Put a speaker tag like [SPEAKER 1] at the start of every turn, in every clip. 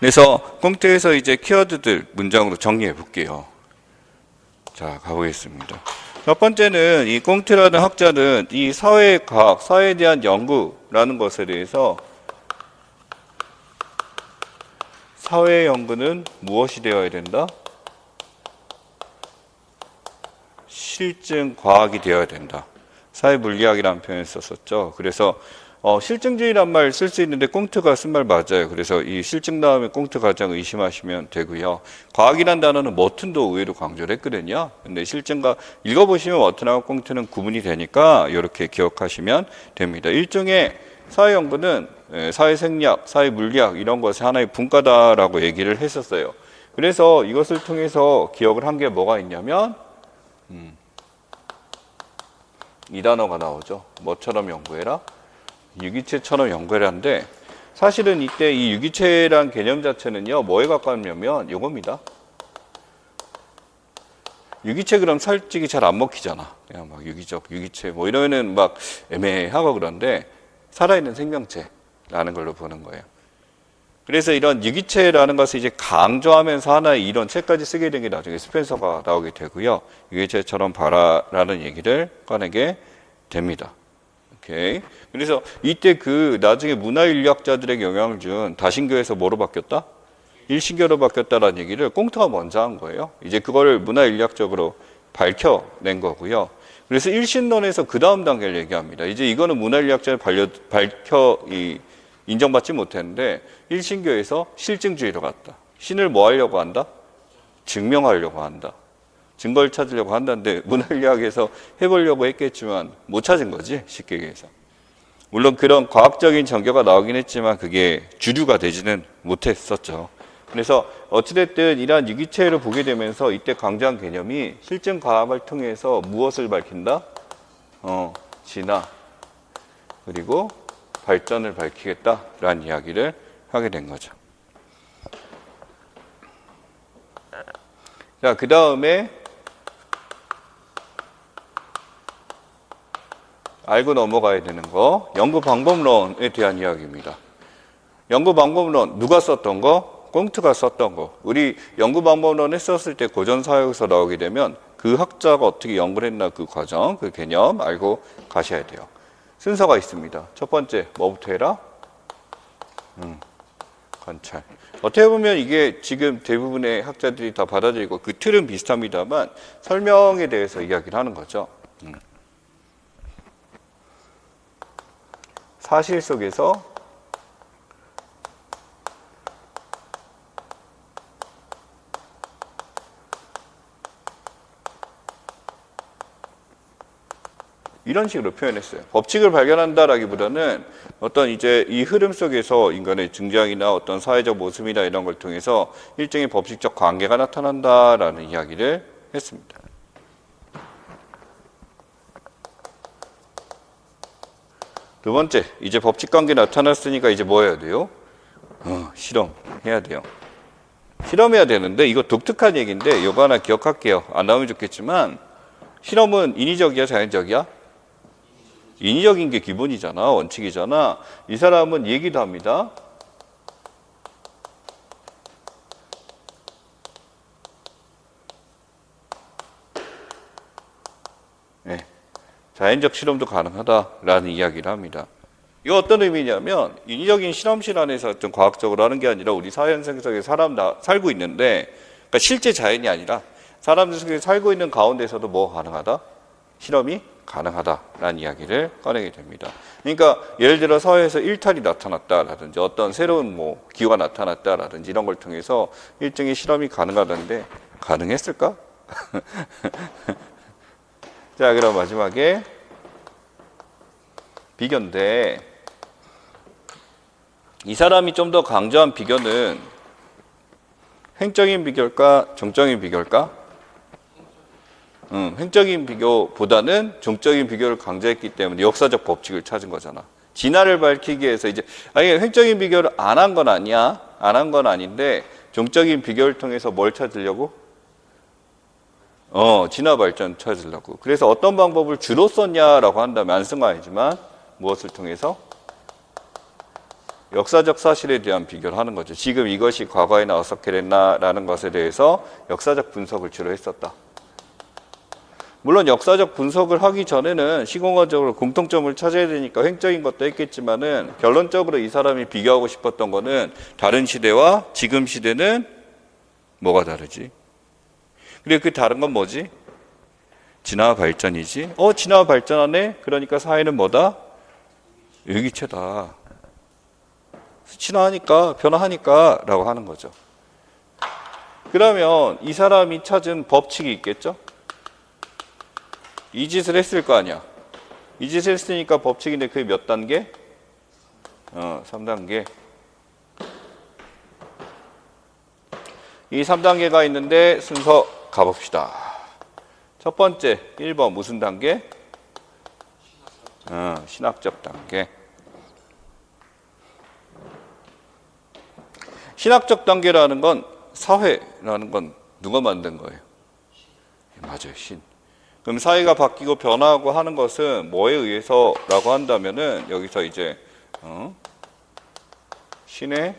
[SPEAKER 1] 그래서 꽁트에서 이제 키워드들 문장으로 정리해 볼게요. 자, 가보겠습니다. 첫 번째는 이 꽁트라는 학자는 이 사회과학, 사회에 대한 연구라는 것에 대해서 사회 연구는 무엇이 되어야 된다? 실증 과학이 되어야 된다. 사회 물리학이라는 표현을 썼었죠. 그래서 실증주의란 말 쓸 수 있는데 꽁트가 쓴 말 맞아요. 그래서 이 실증 다음에 꽁트 가장 의심하시면 되고요. 과학이란 단어는 머튼도 의외로 강조를 했거든요. 근데 실증과 읽어보시면 머튼하고 꽁트는 구분이 되니까 이렇게 기억하시면 됩니다. 일종의 사회 연구는 사회 생리학, 사회 물리학 이런 것의 하나의 분과다라고 얘기를 했었어요. 그래서 이것을 통해서 기억을 한 게 뭐가 있냐면 이 단어가 나오죠. 뭐처럼 연구해라? 유기체처럼 연구해라인데 사실은 이때 이 유기체란 개념 자체는요. 뭐에 가깝냐면 이겁니다. 유기체 그럼 살찌기 잘 안 먹히잖아. 그냥 막 유기적, 유기체 뭐 이러면은 막 애매하고 그런데 살아있는 생명체라는 걸로 보는 거예요. 그래서 이런 유기체라는 것을 이제 강조하면서 하나의 이론책까지 쓰게 된 게 나중에 스펜서가 나오게 되고요. 유기체처럼 봐라라는 얘기를 꺼내게 됩니다. 오케이. 그래서 이때 그 나중에 문화인류학자들에게 영향을 준 다신교에서 뭐로 바뀌었다? 일신교로 바뀌었다라는 얘기를 꽁트가 먼저 한 거예요. 이제 그걸 문화인류학적으로 밝혀낸 거고요. 그래서 일신론에서 그 다음 단계를 얘기합니다. 이제 이거는 문화인류학자에 인정받지 못했는데 일신교에서 실증주의로 갔다. 신을 뭐 하려고 한다? 증명하려고 한다. 증거를 찾으려고 한다는데 문화인류학에서 해보려고 했겠지만 못 찾은 거지, 쉽게 얘기해서. 물론 그런 과학적인 전교가 나오긴 했지만 그게 주류가 되지는 못했었죠. 그래서 어찌됐든 이러한 유기체를 보게 되면서 이때 강조한 개념이 실증 과학을 통해서 무엇을 밝힌다? 진화 그리고 발전을 밝히겠다라는 이야기를 하게 된 거죠. 자, 그 다음에 알고 넘어가야 되는 거, 연구 방법론에 대한 이야기입니다. 연구 방법론 누가 썼던 거? 꽁트가 썼던 거. 우리 연구 방법론 했었을 때 고전사역에서 나오게 되면 그 학자가 어떻게 연구를 했나 그 과정, 그 개념 알고 가셔야 돼요. 순서가 있습니다. 첫 번째, 뭐부터 해라? 관찰. 어떻게 보면 이게 지금 대부분의 학자들이 다 받아들이고 그 틀은 비슷합니다만 설명에 대해서 이야기를 하는 거죠. 사실 속에서 이런 식으로 표현했어요. 법칙을 발견한다라기보다는 어떤 이제 이 흐름 속에서 인간의 증장이나 어떤 사회적 모습이나 이런 걸 통해서 일종의 법칙적 관계가 나타난다라는 이야기를 했습니다. 두 번째, 이제 법칙 관계 나타났으니까 이제 뭐 해야 돼요? 실험해야 돼요. 실험해야 되는데 이거 독특한 얘기인데 이거 하나 기억할게요. 안 나오면 좋겠지만 실험은 인위적이야, 자연적이야? 인위적인 게 기본이잖아, 원칙이잖아. 이 사람은 얘기도 합니다. 네. 자연적 실험도 가능하다라는 이야기를 합니다. 이거 어떤 의미냐면 인위적인 실험실 안에서 어떤 과학적으로 하는 게 아니라 우리 사회 현상 속에 사람 살고 있는데 그러니까 실제 자연이 아니라 사람들 속에 살고 있는 가운데서도 뭐가 가능하다? 실험이 가능하다라는 이야기를 꺼내게 됩니다. 그러니까 예를 들어 사회에서 일탈이 나타났다라든지 어떤 새로운 뭐 기후가 나타났다라든지 이런 걸 통해서 일종의 실험이 가능하다는데 가능했을까? 자, 그럼 마지막에 비교인데 이 사람이 좀 더 강조한 비교는 횡적인 비교일까? 정적인 비교일까? 횡적인 비교보다는 정적인 비교를 강조했기 때문에 역사적 법칙을 찾은 거잖아. 진화를 밝히기 위해서 이제 아니 횡적인 비교를 안 한 건 아니야. 안 한 건 아닌데 정적인 비교를 통해서 뭘 찾으려고? 진화 발전 찾으려고. 그래서 어떤 방법을 주로 썼냐라고 한다면 안 쓴 거 아니지만 무엇을 통해서? 역사적 사실에 대한 비교를 하는 거죠. 지금 이것이 과거에는 어떻게 됐나라는 것에 대해서 역사적 분석을 주로 했었다. 물론 역사적 분석을 하기 전에는 시공학적으로 공통점을 찾아야 되니까 횡적인 것도 했겠지만은 결론적으로 이 사람이 비교하고 싶었던 거는 다른 시대와 지금 시대는 뭐가 다르지? 그리고 그 다른 건 뭐지? 진화와 발전이지. 진화와 발전하네? 그러니까 사회는 뭐다? 유기체다. 진화하니까, 변화하니까 라고 하는 거죠. 그러면 이 사람이 찾은 법칙이 있겠죠? 이 짓을 했을 거 아니야. 이 짓을 했으니까 법칙인데 그게 몇 단계? 3단계. 이 3단계가 있는데 순서 가봅시다. 첫 번째, 1번 무슨 단계? 신학적 단계. 신학적 단계라는 건 사회라는 건 누가 만든 거예요? 맞아요, 신. 그럼 사회가 바뀌고 변화하고 하는 것은 뭐에 의해서라고 한다면은 여기서 이제 신의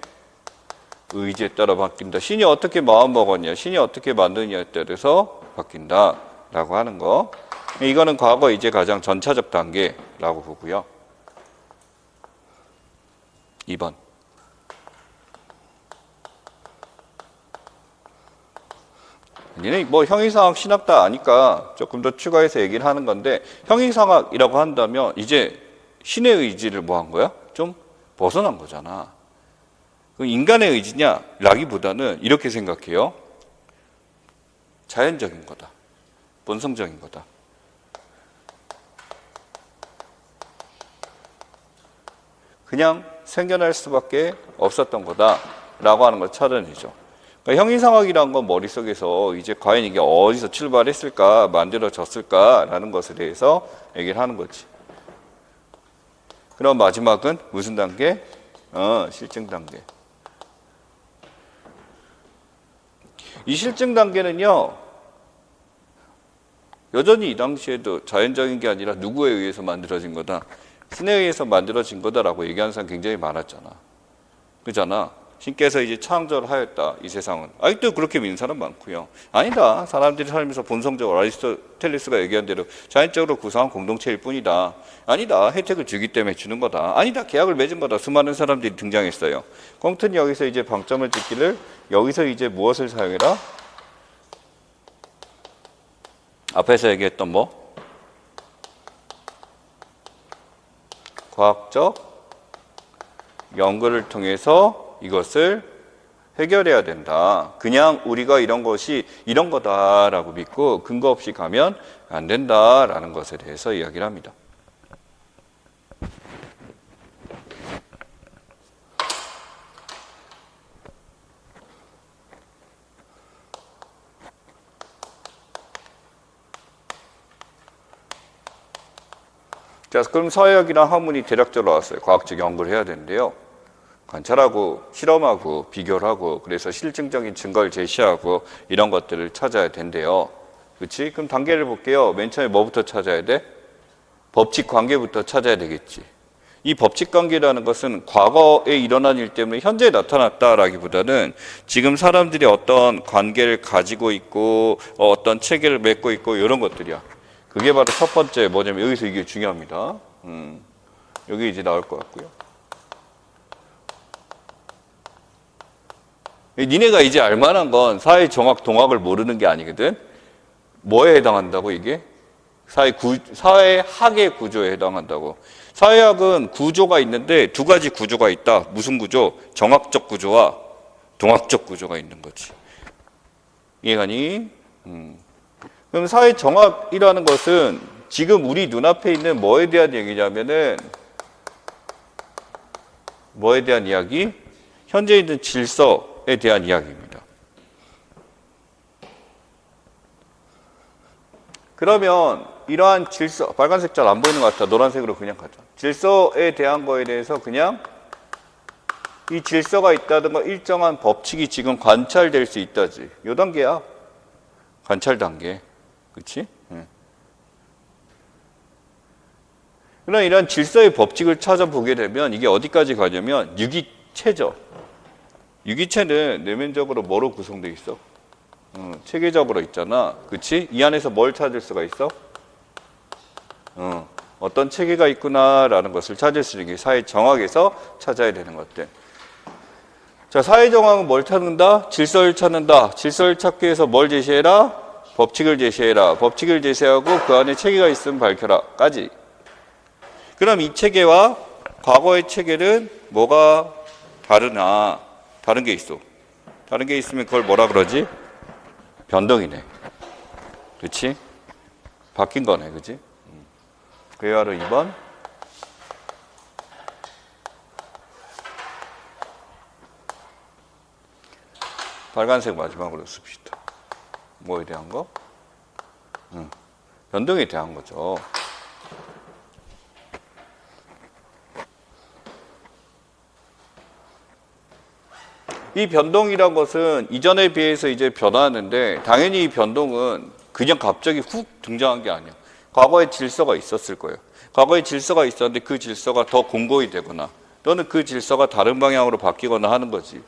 [SPEAKER 1] 의지에 따라 바뀐다. 신이 어떻게 마음 먹었냐, 신이 어떻게 만드냐에 따라서 바뀐다라고 하는 거. 이거는 과거 이제 가장 전차적 단계라고 보고요. 2번. 얘는 뭐 형이상학 신학 다 아니까 조금 더 추가해서 얘기를 하는 건데, 형이상학이라고 한다면 이제 신의 의지를 뭐 한 거야? 좀 벗어난 거잖아. 인간의 의지냐? 라기보다는 이렇게 생각해요. 자연적인 거다. 본성적인 거다. 그냥 생겨날 수밖에 없었던 거다라고 하는 걸 찾아내죠. 그러니까 형이상학이라는 건 머릿속에서 이제 과연 이게 어디서 출발했을까, 만들어졌을까라는 것에 대해서 얘기를 하는 거지. 그럼 마지막은 무슨 단계? 실증 단계. 이 실증 단계는요, 여전히 이 당시에도 자연적인 게 아니라 누구에 의해서 만들어진 거다, 신에 의해서 만들어진 거다라고 얘기하는 사람 굉장히 많았잖아. 그잖아. 신께서 이제 창조를 하였다, 이 세상은. 아직도 그렇게 믿는 사람 많고요. 아니다. 사람들이 살면서 본성적으로 아리스토텔레스가 얘기한 대로 자연적으로 구성한 공동체일 뿐이다. 아니다. 혜택을 주기 때문에 주는 거다. 아니다. 계약을 맺은 거다. 수많은 사람들이 등장했어요. 꽁트는 여기서 이제 방점을 찍기를, 여기서 이제 무엇을 사용해라? 앞에서 얘기했던 뭐? 과학적 연구를 통해서 이것을 해결해야 된다. 그냥 우리가 이런 것이 이런 거다라고 믿고 근거 없이 가면 안 된다라는 것에 대해서 이야기를 합니다. 자, 그럼 사회학이랑 학문이 대략적으로 나왔어요. 과학적 연구를 해야 되는데요. 관찰하고 실험하고 비교를 하고 그래서 실증적인 증거를 제시하고 이런 것들을 찾아야 된대요. 그렇지? 그럼 단계를 볼게요. 맨 처음에 뭐부터 찾아야 돼? 법칙 관계부터 찾아야 되겠지. 이 법칙 관계라는 것은 과거에 일어난 일 때문에 현재에 나타났다라기보다는 지금 사람들이 어떤 관계를 가지고 있고 어떤 체계를 맺고 있고 이런 것들이야. 그게 바로 첫 번째 뭐냐면 여기서 이게 중요합니다. 여기 이제 나올 것 같고요. 니네가 이제 알만한 건 사회 정학 동학을 모르는 게 아니거든. 뭐에 해당한다고 이게? 사회학의 구조에 해당한다고. 사회학은 구조가 있는데 두 가지 구조가 있다. 무슨 구조? 정학적 구조와 동학적 구조가 있는 거지. 이해가니? 그럼 사회 정학이라는 것은 지금 우리 눈앞에 있는 뭐에 대한 얘기냐면은 뭐에 대한 이야기? 현재 있는 질서에 대한 이야기입니다. 그러면 이러한 질서, 빨간색 잘 안 보이는 것 같아. 노란색으로 그냥 가자. 질서에 대한 거에 대해서 그냥 이 질서가 있다든가 일정한 법칙이 지금 관찰될 수 있다지. 요 단계야. 관찰 단계. 그렇지? 그럼 이런 질서의 법칙을 찾아보게 되면 이게 어디까지 가냐면 유기체죠. 유기체는 내면적으로 뭐로 구성되어 있어? 체계적으로 있잖아. 그치? 이 안에서 뭘 찾을 수가 있어? 어떤 체계가 있구나라는 것을 찾을 수 있는 게 사회정학에서 찾아야 되는 것들. 자, 사회정학은 뭘 찾는다? 질서를 찾는다. 질서를 찾기 위해서 뭘 제시해라? 법칙을 제시해라. 법칙을 제시하고 그 안에 체계가 있으면 밝혀라. 까지. 그럼 이 체계와 과거의 체계는 뭐가 다르나? 다른 게 있어. 다른 게 있으면 그걸 뭐라 그러지? 변동이네. 그렇지? 바뀐 거네. 그렇지? 그야로 2번. 빨간색 마지막으로 씁시다. 뭐에 대한 거? 변동에 대한 거죠. 이 변동이란 것은 이전에 비해서 이제 변하는데 당연히 이 변동은 그냥 갑자기 훅 등장한 게 아니야. 과거에 질서가 있었을 거예요. 과거에 질서가 있었는데 그 질서가 더 공고히 되거나 또는 그 질서가 다른 방향으로 바뀌거나 하는 거지.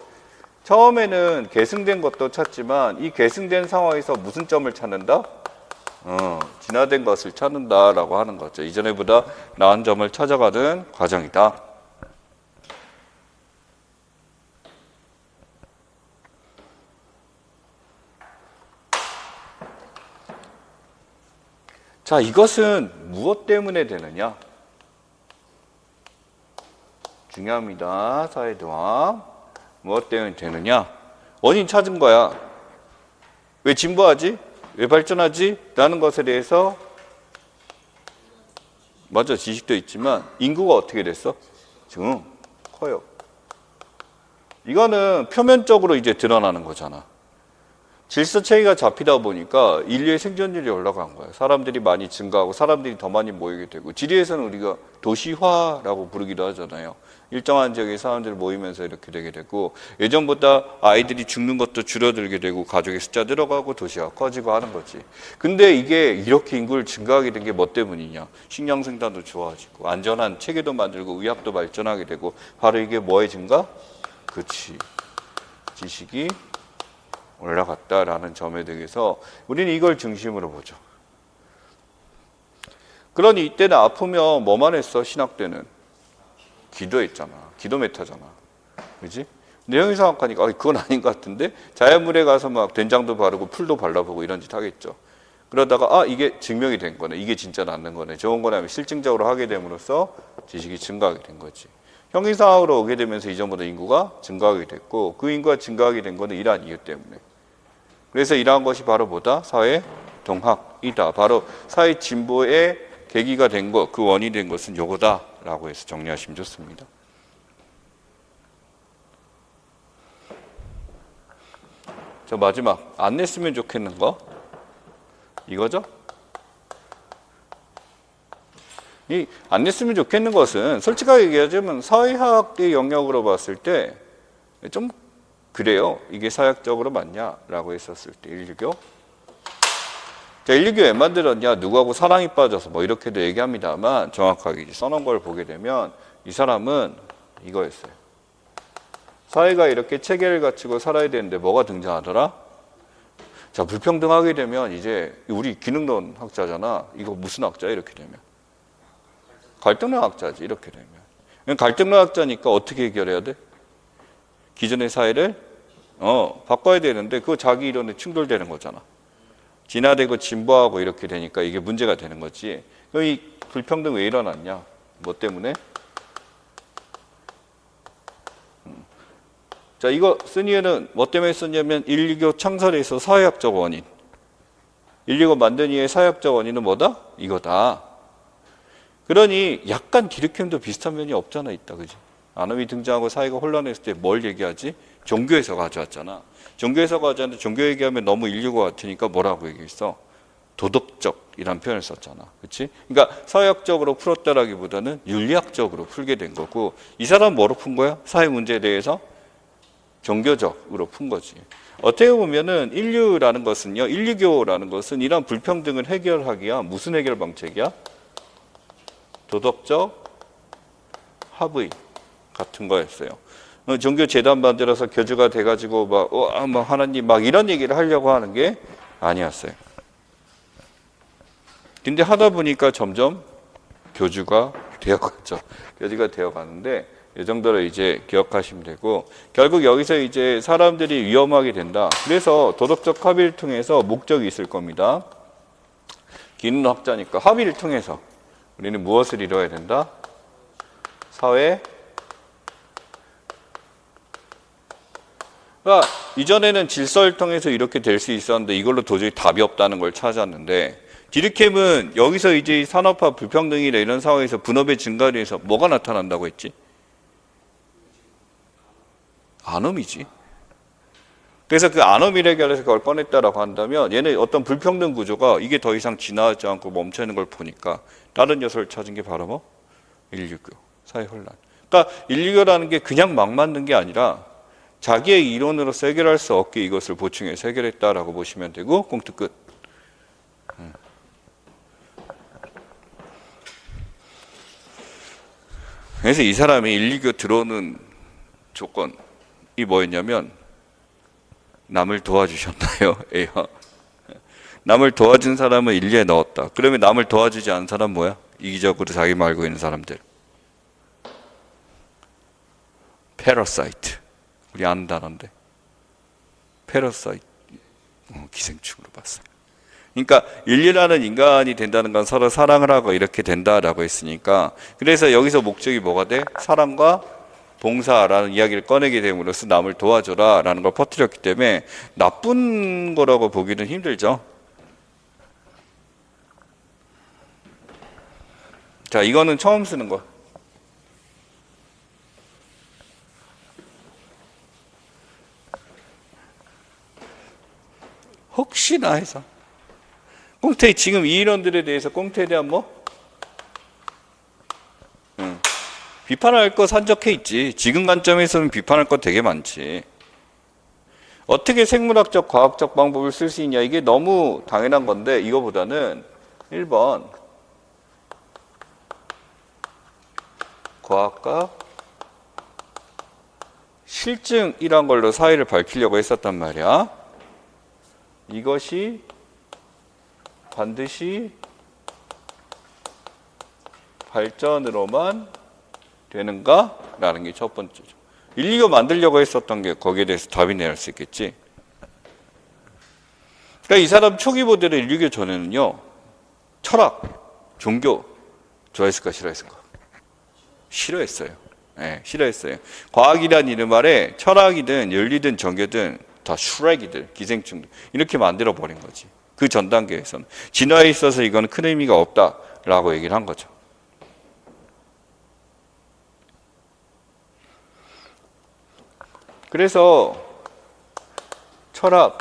[SPEAKER 1] 처음에는 계승된 것도 찾지만 이 계승된 상황에서 무슨 점을 찾는다? 진화된 것을 찾는다라고 하는 거죠. 이전에보다 나은 점을 찾아가는 과정이다. 자, 이것은 무엇 때문에 되느냐? 중요합니다. 사회동학. 무엇 때문에 되느냐? 원인 찾은 거야. 왜 진보하지? 왜 발전하지? 라는 것에 대해서 맞아, 지식도 있지만 인구가 어떻게 됐어? 지금 커요. 이거는 표면적으로 이제 드러나는 거잖아. 질서 체계가 잡히다 보니까 인류의 생존율이 올라간 거예요. 사람들이 많이 증가하고 사람들이 더 많이 모이게 되고, 지리에서는 우리가 도시화라고 부르기도 하잖아요. 일정한 지역에 사람들이 모이면서 이렇게 되게 되고, 예전보다 아이들이 죽는 것도 줄어들게 되고 가족의 숫자 늘어가고 도시가 커지고 하는 거지. 근데 이게 이렇게 인구를 증가하게 된 게 뭐 때문이냐? 식량 생산도 좋아지고 안전한 체계도 만들고 의학도 발전하게 되고, 바로 이게 뭐의 증가? 그렇지. 지식이 올라갔다라는 점에 대해서 우리는 이걸 중심으로 보죠. 그러니 이때는 아프면 뭐만 했어? 신학 때는 기도했잖아. 기도 메타잖아. 그지? 내용이 정확하니까 그건 아닌 것 같은데, 자연물에 가서 막 된장도 바르고 풀도 발라보고 이런 짓 하겠죠. 그러다가 이게 증명이 된 거네. 이게 진짜 낫는 거네. 좋은 거라면 실증적으로 하게 됨으로써 지식이 증가하게 된 거지. 형이상학으로 오게 되면서 이전보다 인구가 증가하게 됐고, 그 인구가 증가하게 된 거는 이러한 이유 때문에. 그래서 이러한 것이 바로 뭐다? 사회 동학이다. 바로 사회 진보의 계기가 된 것, 그 원인이 된 것은 요거다라고 해서 정리하시면 좋습니다. 저 마지막 안 냈으면 좋겠는 거 이거죠? 이 안 냈으면 좋겠는 것은 솔직하게 얘기하자면 사회학의 영역으로 봤을 때 좀 그래요. 이게 사역적으로 맞냐라고 했었을 때 119. 자, 119 왜 만들었냐? 누구하고 사랑이 빠져서 뭐 이렇게도 얘기합니다만, 정확하게 써놓은 걸 보게 되면 이 사람은 이거였어요. 사회가 이렇게 체계를 갖추고 살아야 되는데 뭐가 등장하더라? 자, 불평등하게 되면 이제 우리 기능론 학자잖아. 이거 무슨 학자? 이렇게 되면 갈등론 학자지. 이렇게 되면 갈등론 학자니까 어떻게 해결해야 돼? 기존의 사회를 바꿔야 되는데 그거 자기 이론에 충돌되는 거잖아. 진화되고 진보하고 이렇게 되니까 이게 문제가 되는 거지. 그럼 이 불평등 왜 일어났냐? 뭐 때문에? 자, 이거 쓴 이유는 뭐 때문에 썼냐면 119 창설에서 사회학적 원인. 119 만든 이유의 사회학적 원인은 뭐다? 이거다. 그러니 약간 디르켐도 비슷한 면이 없잖아 있다. 그지? 아놈이 등장하고 사회가 혼란했을 때 뭘 얘기하지? 종교에서 가져왔잖아. 종교에서 가져왔는데 종교 얘기하면 너무 119 같으니까 뭐라고 얘기했어? 도덕적이란 표현을 썼잖아. 그렇지? 그러니까 사회학적으로 풀었다라기보다는 윤리학적으로 풀게 된 거고, 이 사람은 뭐로 푼 거야? 사회 문제에 대해서 종교적으로 푼 거지. 어떻게 보면은 인류라는 것은요, 119라는 것은 이런 불평등을 해결하기야 무슨 해결 방책이야? 도덕적 합의 같은 거였어요. 종교 재단 만들어서 교주가 돼가지고 막 하나님 막 이런 얘기를 하려고 하는 게 아니었어요. 근데 하다 보니까 점점 교주가 되어갔죠. 교주가 되어가는데 이 정도로 이제 기억하시면 되고, 결국 여기서 이제 사람들이 위험하게 된다. 그래서 도덕적 합의를 통해서 목적이 있을 겁니다. 기능 학자니까 합의를 통해서 우리는 무엇을 이루어야 된다? 사회. 그러니까 이전에는 질서를 통해서 이렇게 될 수 있었는데 이걸로 도저히 답이 없다는 걸 찾았는데, 디르켐은 여기서 이제 산업화 불평등이나 이런 상황에서 분업의 증가로 해서 뭐가 나타난다고 했지? 아놈이지. 그래서 그 아놈이라고 해서 그걸 꺼냈다라고 한다면 얘네 어떤 불평등 구조가 이게 더 이상 진화하지 않고 멈춰 있는 걸 보니까 다른 요소를 찾은 게 바로 뭐? 169 사회 혼란. 그러니까 169라는 게 그냥 막 만든 게 아니라 자기의 이론으로서 해결할 수 없게 이것을 보충해서 해결했다라고 보시면 되고, 꽁트 끝. 그래서 이 사람이 169 들어오는 조건이 뭐였냐면 남을 도와주셨나요? 예요. 남을 도와준 사람을 인류에 넣었다. 그러면 남을 도와주지 않은 사람 뭐야? 이기적으로 자기 말고 있는 사람들. 패러사이트. 우리 아는 단어인데. 패러사이트. 기생충으로 봤어요. 그러니까 인류라는 인간이 된다는 건 서로 사랑을 하고 이렇게 된다라고 했으니까, 그래서 여기서 목적이 뭐가 돼? 사랑과 봉사라는 이야기를 꺼내게 됨으로써 남을 도와줘라 라는 걸 퍼뜨렸기 때문에 나쁜 거라고 보기는 힘들죠. 자, 이거는 처음 쓰는 거. 혹시나 해서 꽁태 지금 이 이론들에 대해서 꽁태에 대한 뭐? 비판할 거 산적해 있지. 지금 관점에서는 비판할 거 되게 많지. 어떻게 생물학적, 과학적 방법을 쓸 수 있냐, 이게 너무 당연한 건데, 이거보다는 1번 과학과 실증이란 걸로 사회를 밝히려고 했었단 말이야. 이것이 반드시 발전으로만 되는가? 라는 게 첫 번째죠. 129 만들려고 했었던 게 거기에 대해서 답이 내릴 수 있겠지. 그러니까 이 사람 초기 모델의 129 전에는요, 철학, 종교 좋아했을까 싫어했을까? 싫어했어요. 네, 싫어했어요. 과학이란 이름 아래 철학이든 윤리든 종교든 다 슈렉이들, 기생충들 이렇게 만들어 버린 거지. 그 전 단계에서는 진화에 있어서 이거는 큰 의미가 없다라고 얘기를 한 거죠. 그래서 철학이나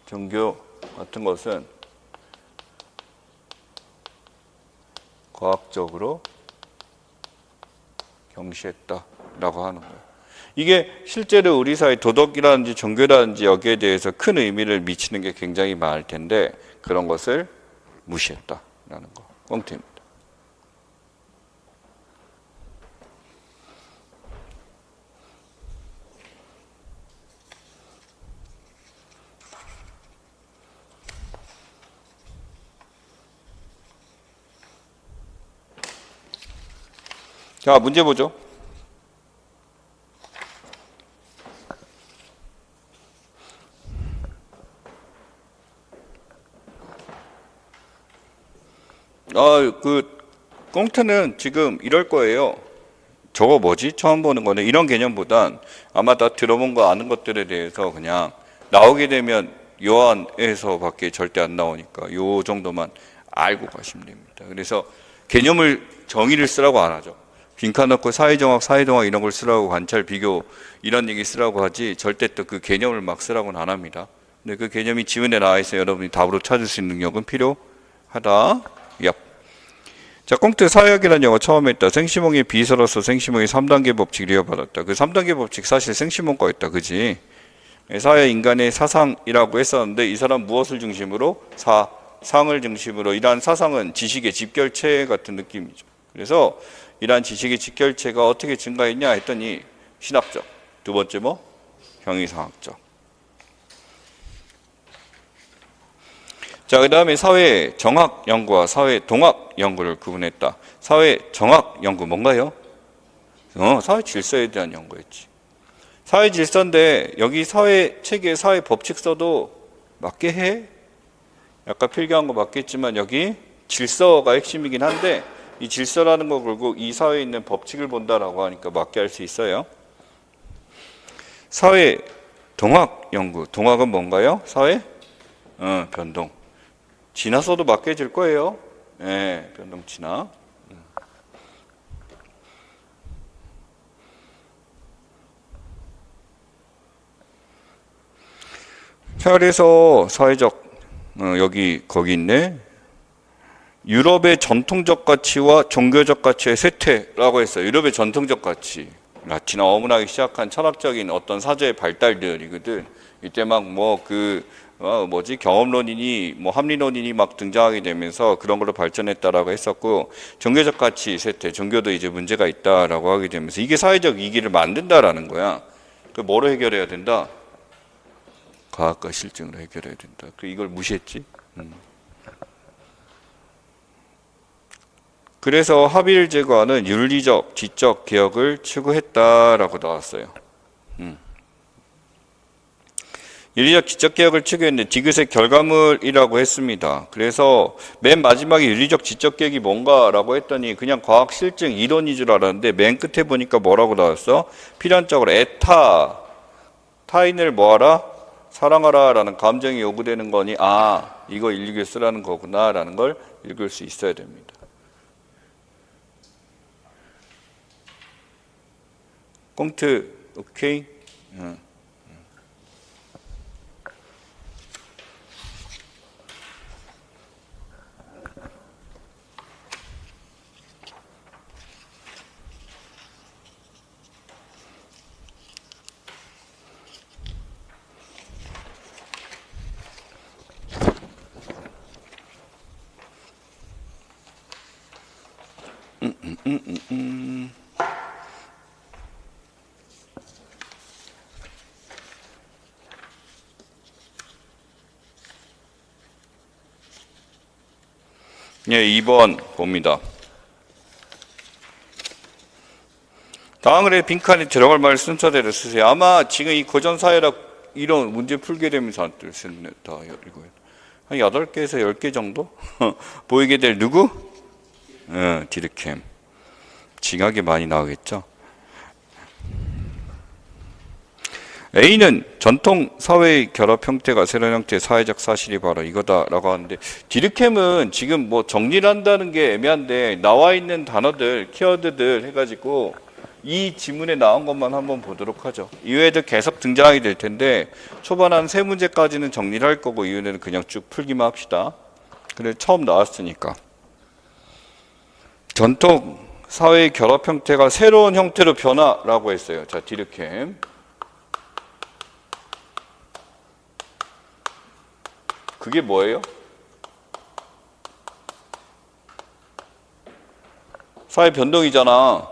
[SPEAKER 1] 종교 같은 것은 과학적으로 경시했다라고 하는 거예요. 이게 실제로 우리 사회 도덕이라든지 종교라든지 여기에 대해서 큰 의미를 미치는 게 굉장히 많을 텐데 그런 것을 무시했다라는 거. 꽁트입니다. 자, 문제 보죠. 꽁트는 지금 이럴 거예요. 저거 뭐지? 처음 보는 거네. 이런 개념보단 아마 다 들어본 거 아는 것들에 대해서 그냥 나오게 되면 요한에서밖에 절대 안 나오니까 요 정도만 알고 가시면 됩니다. 그래서 개념을 정의를 쓰라고 안 하죠. 빈칸 넣고 사회정학, 사회동학 이런 걸 쓰라고, 관찰, 비교 이런 얘기 쓰라고 하지 절대 또 그 개념을 막 쓰라고는 안 합니다. 근데 그 개념이 지문에 나와 있어요. 여러분이 답으로 찾을 수 있는 능력은 필요하다. 얍. 자, 꽁트 사회학이라는 영어 처음 했다. 생시몽의 비서로서 생시몽의 3단계 법칙을 이어받았다. 그 3단계 법칙 사실 생시몽 거였다. 그지? 사회 인간의 사상이라고 했었는데 이 사람 무엇을 중심으로? 사상을 중심으로. 이러한 사상은 지식의 집결체 같은 느낌이죠. 그래서 이러한 지식의 집결체가 어떻게 증가했냐 했더니 신학적, 두 번째 뭐? 형이상학적. 자, 그 다음에 사회 정학 연구와 사회 동학 연구를 구분했다. 사회 정학 연구 뭔가요? 사회 질서에 대한 연구였지. 사회 질서인데 여기 사회 체계, 사회 법칙 써도 맞게 해? 약간 필기한 거 맞겠지만 여기 질서가 핵심이긴 한데 이 질서라는 거 결국 이 사회에 있는 법칙을 본다라고 하니까 맞게 할 수 있어요. 사회 동학 연구. 동학은 뭔가요? 사회 변동. 진화 써도 맞게 줄 거예요. 네, 변동 진화. 자, 그래서 사회적 여기 거기 있네. 유럽의 전통적 가치와 종교적 가치의 쇠퇴라고 했어요. 유럽의 전통적 가치, 라틴어 어문하기 시작한 철학적인 어떤 사제의 발달들이거든. 이때 막 뭐 경험론이니 뭐 합리론이니 막 등장하게 되면서 그런 걸로 발전했다라고 했었고, 종교적 가치 쇠퇴, 종교도 이제 문제가 있다라고 하게 되면서 이게 사회적 위기를 만든다라는 거야. 그 뭐로 해결해야 된다? 과학과 실증으로 해결해야 된다. 이걸 무시했지. 그래서 하빌 제거하는 윤리적, 지적 개혁을 추구했다라고 나왔어요. 윤리적, 지적 개혁을 추구했는데 디귿의 결과물이라고 했습니다. 그래서 맨 마지막에 윤리적, 지적 개혁이 뭔가라고 했더니 그냥 과학 실증 이론인 줄 알았는데 맨 끝에 보니까 뭐라고 나왔어? 필연적으로 애타, 타인을 뭐하라? 사랑하라 라는 감정이 요구되는 거니 이거 일일이 쓰라는 거구나 라는 걸 읽을 수 있어야 됩니다. 꽁트 오케이? 예, 2번 봅니다. 다음 글에 빈칸에 들어갈 말 순서대로 쓰세요. 아마 지금 이 고전사회학 이런 문제 풀게 되면서 한 8개에서 10개 정도 보이게 될 누구? 디르켐. 징하게 많이 나오겠죠. A는 전통 사회의 결합 형태가 새로운 형태의 사회적 사실이 바로 이거다라고 하는데, 디르켐은 지금 뭐 정리를 한다는 게 애매한데 나와 있는 단어들, 키워드들 해가지고 이 지문에 나온 것만 한번 보도록 하죠. 이외에도 계속 등장하게 될 텐데 초반 한 3문제까지는 정리를 할 거고 이후에는 그냥 쭉 풀기만 합시다. 그래, 처음 나왔으니까. 전통 사회의 결합 형태가 새로운 형태로 변화라고 했어요. 자, 디르켐. 그게 뭐예요? 사회 변동이잖아.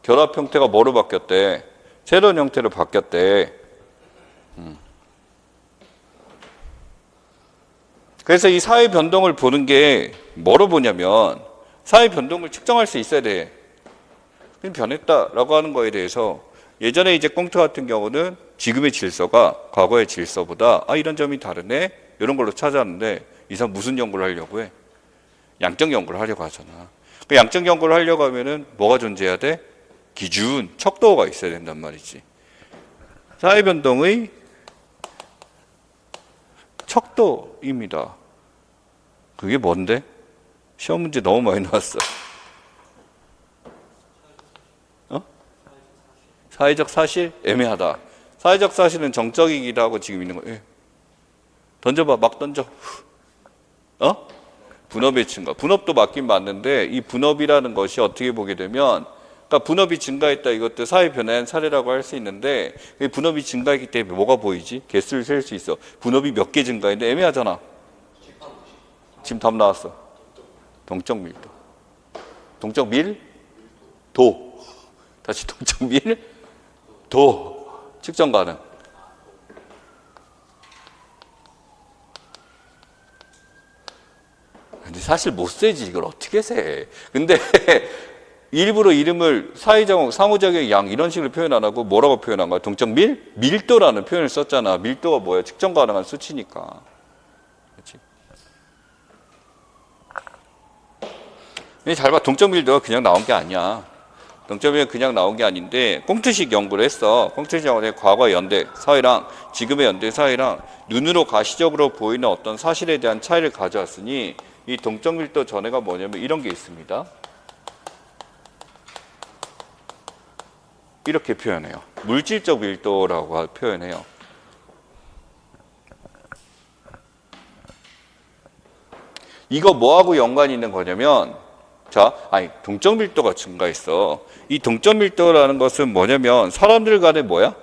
[SPEAKER 1] 결합 형태가 뭐로 바뀌었대? 새로운 형태로 바뀌었대. 그래서 이 사회 변동을 보는 게 뭐로 보냐면 사회 변동을 측정할 수 있어야 돼. 변했다라고 하는 거에 대해서 예전에 이제 꽁트 같은 경우는 지금의 질서가 과거의 질서보다 이런 점이 다르네? 이런 걸로 찾았는데 이 사람 무슨 연구를 하려고 해? 양적 연구를 하려고 하잖아. 그 양적 연구를 하려고 하면은 뭐가 존재해야 돼? 기준, 척도가 있어야 된단 말이지. 사회 변동의 척도입니다. 그게 뭔데? 시험 문제 너무 많이 나왔어. 사회적 사실? 애매하다. 사회적 사실은 정적이기도 하고 지금 있는 거예요. 던져봐, 막 던져. 분업의 증가. 분업도 맞긴 맞는데 이 분업이라는 것이 어떻게 보게 되면 그러니까 분업이 증가했다, 이것도 사회 변화의 사례라고 할 수 있는데, 분업이 증가했기 때문에 뭐가 보이지? 개수를 셀 수 있어. 분업이 몇 개 증가했는데 애매하잖아. 지금 답 나왔어. 동적 밀도. 동적 밀도. 다시 동적 밀도. 측정 가능. 근데 사실 못 세지. 이걸 어떻게 세? 근데 일부러 이름을 사회적, 상호작용의 양 이런 식으로 표현 안 하고 뭐라고 표현한 거야? 동적 밀도라는 표현을 썼잖아. 밀도가 뭐야? 측정 가능한 수치니까. 그렇지? 근데 잘 봐. 동적 밀도가 그냥 나온 게 아니야. 동적 밀도가 그냥 나온 게 아닌데 꽁트식 연구를 했어. 꽁트식 연구는 과거의 연대 사회랑 지금의 연대 사회랑 눈으로 가시적으로 보이는 어떤 사실에 대한 차이를 가져왔으니 이 동적 밀도 전해가 뭐냐면 이런 게 있습니다. 이렇게 표현해요. 물질적 밀도라고 표현해요. 이거 뭐하고 연관이 있는 거냐면, 동적 밀도가 증가했어. 이 동적 밀도라는 것은 뭐냐면 사람들 간에 뭐야?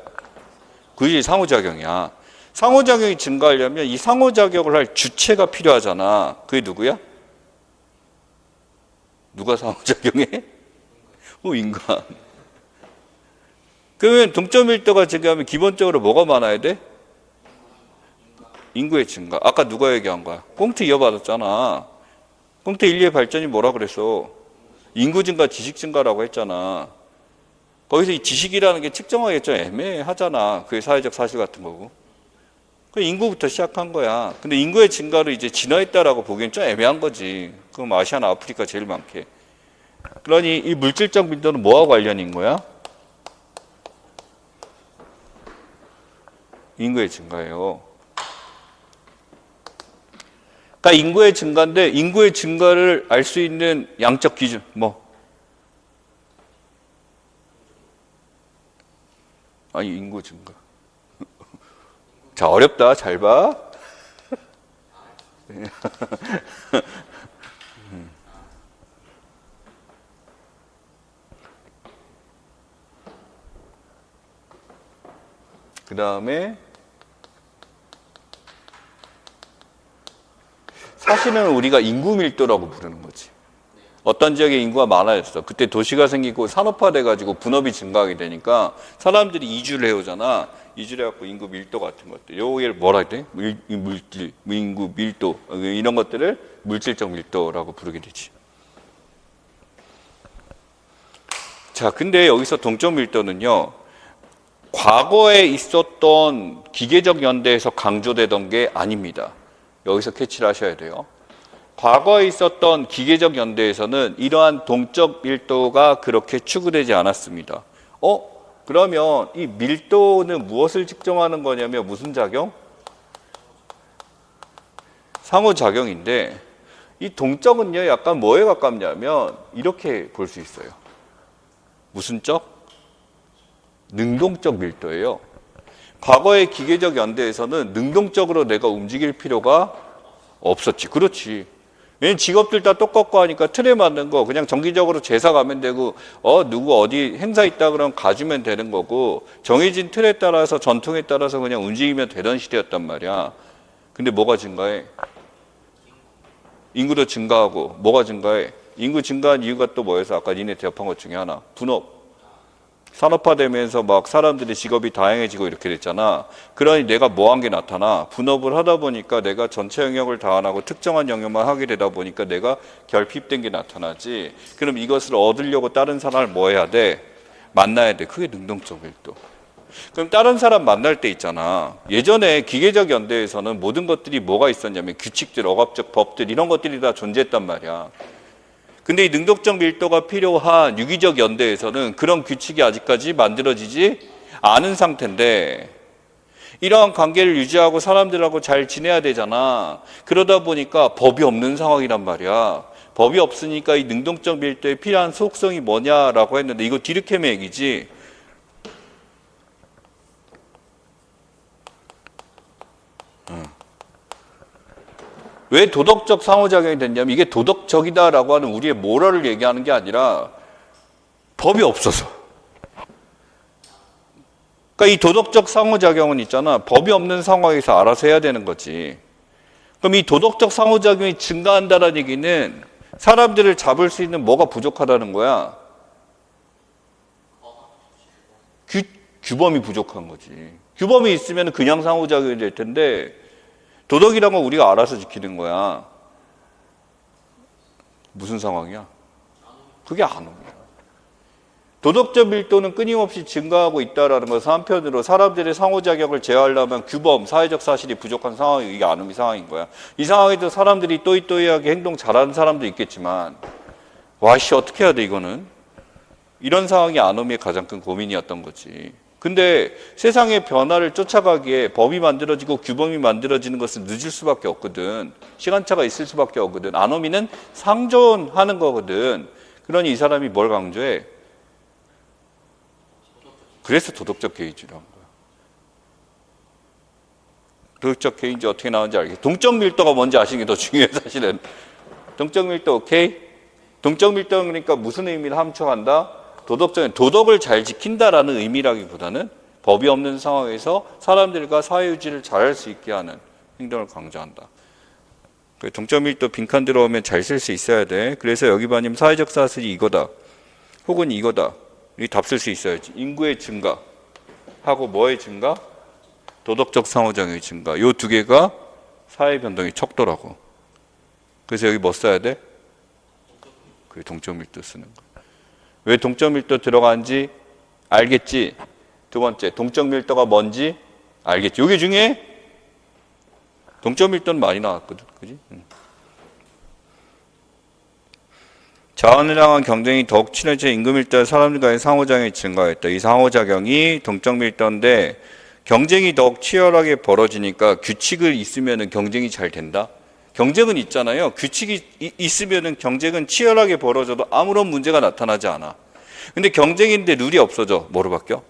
[SPEAKER 1] 그게 상호작용이야. 상호작용이 증가하려면 이 상호작용을 할 주체가 필요하잖아. 그게 누구야? 누가 상호작용해? 인간. 그러면 동적 밀도가 증가하면 기본적으로 뭐가 많아야 돼? 인구의 증가. 아까 누가 얘기한 거야? 꽁트 이어받았잖아. 꽁트 인류의 발전이 뭐라 그랬어? 인구 증가, 지식 증가라고 했잖아. 거기서 이 지식이라는 게 측정하기 좀 애매하잖아. 그게 사회적 사실 같은 거고. 그 인구부터 시작한 거야. 근데 인구의 증가를 이제 진화했다라고 보기엔 좀 애매한 거지. 그럼 아시아나 아프리카 제일 많게. 그러니 이 물질적 밀도는 뭐와 관련인 거야? 인구의 증가예요. 그러니까 인구의 증가인데 인구의 증가를 알 수 있는 양적 기준 인구 증가. 자, 어렵다. 잘 봐. 그 다음에 사실은 우리가 인구 밀도라고 부르는 거지. 어떤 지역에 인구가 많아졌어. 그때 도시가 생기고 산업화돼가지고 분업이 증가하게 되니까 사람들이 이주를 해오잖아. 이주를 해갖고 인구 밀도 같은 것들. 요걸 뭐라 해야 돼? 물질, 인구 밀도 이런 것들을 물질적 밀도라고 부르게 되지. 자, 근데 여기서 동적 밀도는요. 과거에 있었던 기계적 연대에서 강조되던 게 아닙니다. 여기서 캐치를 하셔야 돼요. 과거에 있었던 기계적 연대에서는 이러한 동적 밀도가 그렇게 추구되지 않았습니다. 그러면 이 밀도는 무엇을 측정하는 거냐면 무슨 작용? 상호작용인데 이 동적은요 약간 뭐에 가깝냐면 이렇게 볼 수 있어요. 무슨 적? 능동적 밀도예요. 과거의 기계적 연대에서는 능동적으로 내가 움직일 필요가 없었지. 그렇지. 왜냐면 직업들 다 똑같고 하니까 틀에 맞는 거 그냥 정기적으로 제사 가면 되고 누구 어디 행사 있다 그러면 가주면 되는 거고 정해진 틀에 따라서 전통에 따라서 그냥 움직이면 되던 시대였단 말이야. 근데 뭐가 증가해? 인구도 증가하고 뭐가 증가해? 인구 증가한 이유가 또 뭐여서 아까 니네 대답한 것 중에 하나 분업. 산업화되면서 막 사람들의 직업이 다양해지고 이렇게 됐잖아. 그러니 내가 뭐 한 게 나타나? 분업을 하다 보니까 내가 전체 영역을 다 안 하고 특정한 영역만 하게 되다 보니까 내가 결핍된 게 나타나지. 그럼 이것을 얻으려고 다른 사람을 뭐 해야 돼? 만나야 돼. 그게 능동적 밀도. 그럼 다른 사람 만날 때 있잖아. 예전에 기계적 연대에서는 모든 것들이 뭐가 있었냐면 규칙들, 억압적 법들 이런 것들이 다 존재했단 말이야. 근데 이 능동적 밀도가 필요한 유기적 연대에서는 그런 규칙이 아직까지 만들어지지 않은 상태인데 이러한 관계를 유지하고 사람들하고 잘 지내야 되잖아. 그러다 보니까 법이 없는 상황이란 말이야. 법이 없으니까 이 능동적 밀도에 필요한 속성이 뭐냐라고 했는데 이거 디르케의 얘기지. 왜 도덕적 상호작용이 됐냐면 이게 도덕적이다라고 하는 우리의 모럴을 얘기하는 게 아니라 법이 없어서. 그러니까 이 도덕적 상호작용은 있잖아. 법이 없는 상황에서 알아서 해야 되는 거지. 그럼 이 도덕적 상호작용이 증가한다는 얘기는 사람들을 잡을 수 있는 뭐가 부족하다는 거야? 규범이 부족한 거지. 규범이 있으면 그냥 상호작용이 될 텐데 도덕이란 건 우리가 알아서 지키는 거야. 무슨 상황이야? 그게 아놈이야. 도덕적 밀도는 끊임없이 증가하고 있다는 것은 한편으로 사람들의 상호작용을 제어하려면 규범, 사회적 사실이 부족한 상황이 이게 아놈이 상황인 거야. 이 상황에도 사람들이 또이또이하게 행동 잘하는 사람도 있겠지만 와씨 어떻게 해야 돼 이거는? 이런 상황이 아놈의 가장 큰 고민이었던 거지. 근데 세상의 변화를 쫓아가기에 법이 만들어지고 규범이 만들어지는 것은 늦을 수밖에 없거든. 시간차가 있을 수밖에 없거든. 아노미는 상존하는 거거든. 그러니 이 사람이 뭘 강조해? 그래서 도덕적 개인주의라는 거야. 도덕적 개인주의 어떻게 나오는지 알겠어. 동적 밀도가 뭔지 아시는 게 더 중요해 사실은. 동적 밀도 오케이? 동적 밀도는 그러니까 무슨 의미를 함축한다? 도덕을 잘 지킨다라는 의미라기보다는 법이 없는 상황에서 사람들과 사회유지를 잘할 수 있게 하는 행동을 강조한다. 동적 밀도 빈칸 들어오면 잘 쓸 수 있어야 돼. 그래서 여기 봐님 사회적 사실이 이거다. 혹은 이거다. 이 답 쓸 수 있어야지. 인구의 증가 하고 뭐의 증가? 도덕적 상호작용의 증가. 요 두 개가 사회 변동의 척도라고. 그래서 여기 뭐 써야 돼? 그게 동적 밀도 쓰는 거야. 왜 동적 밀도 들어간지 알겠지? 두 번째, 동적 밀도가 뭔지 알겠지? 요게 중에 동적 밀도는 많이 나왔거든. 그지? 자원을 향한 경쟁이 더욱 치열해져 임금 밀도와 사람들과의 상호작용이 증가했다. 이 상호작용이 동적 밀도인데 경쟁이 더욱 치열하게 벌어지니까 규칙을 있으면 경쟁이 잘 된다. 경쟁은 있잖아요. 규칙이 있으면 경쟁은 치열하게 벌어져도 아무런 문제가 나타나지 않아. 근데 경쟁인데 룰이 없어져. 뭐로 바뀌어?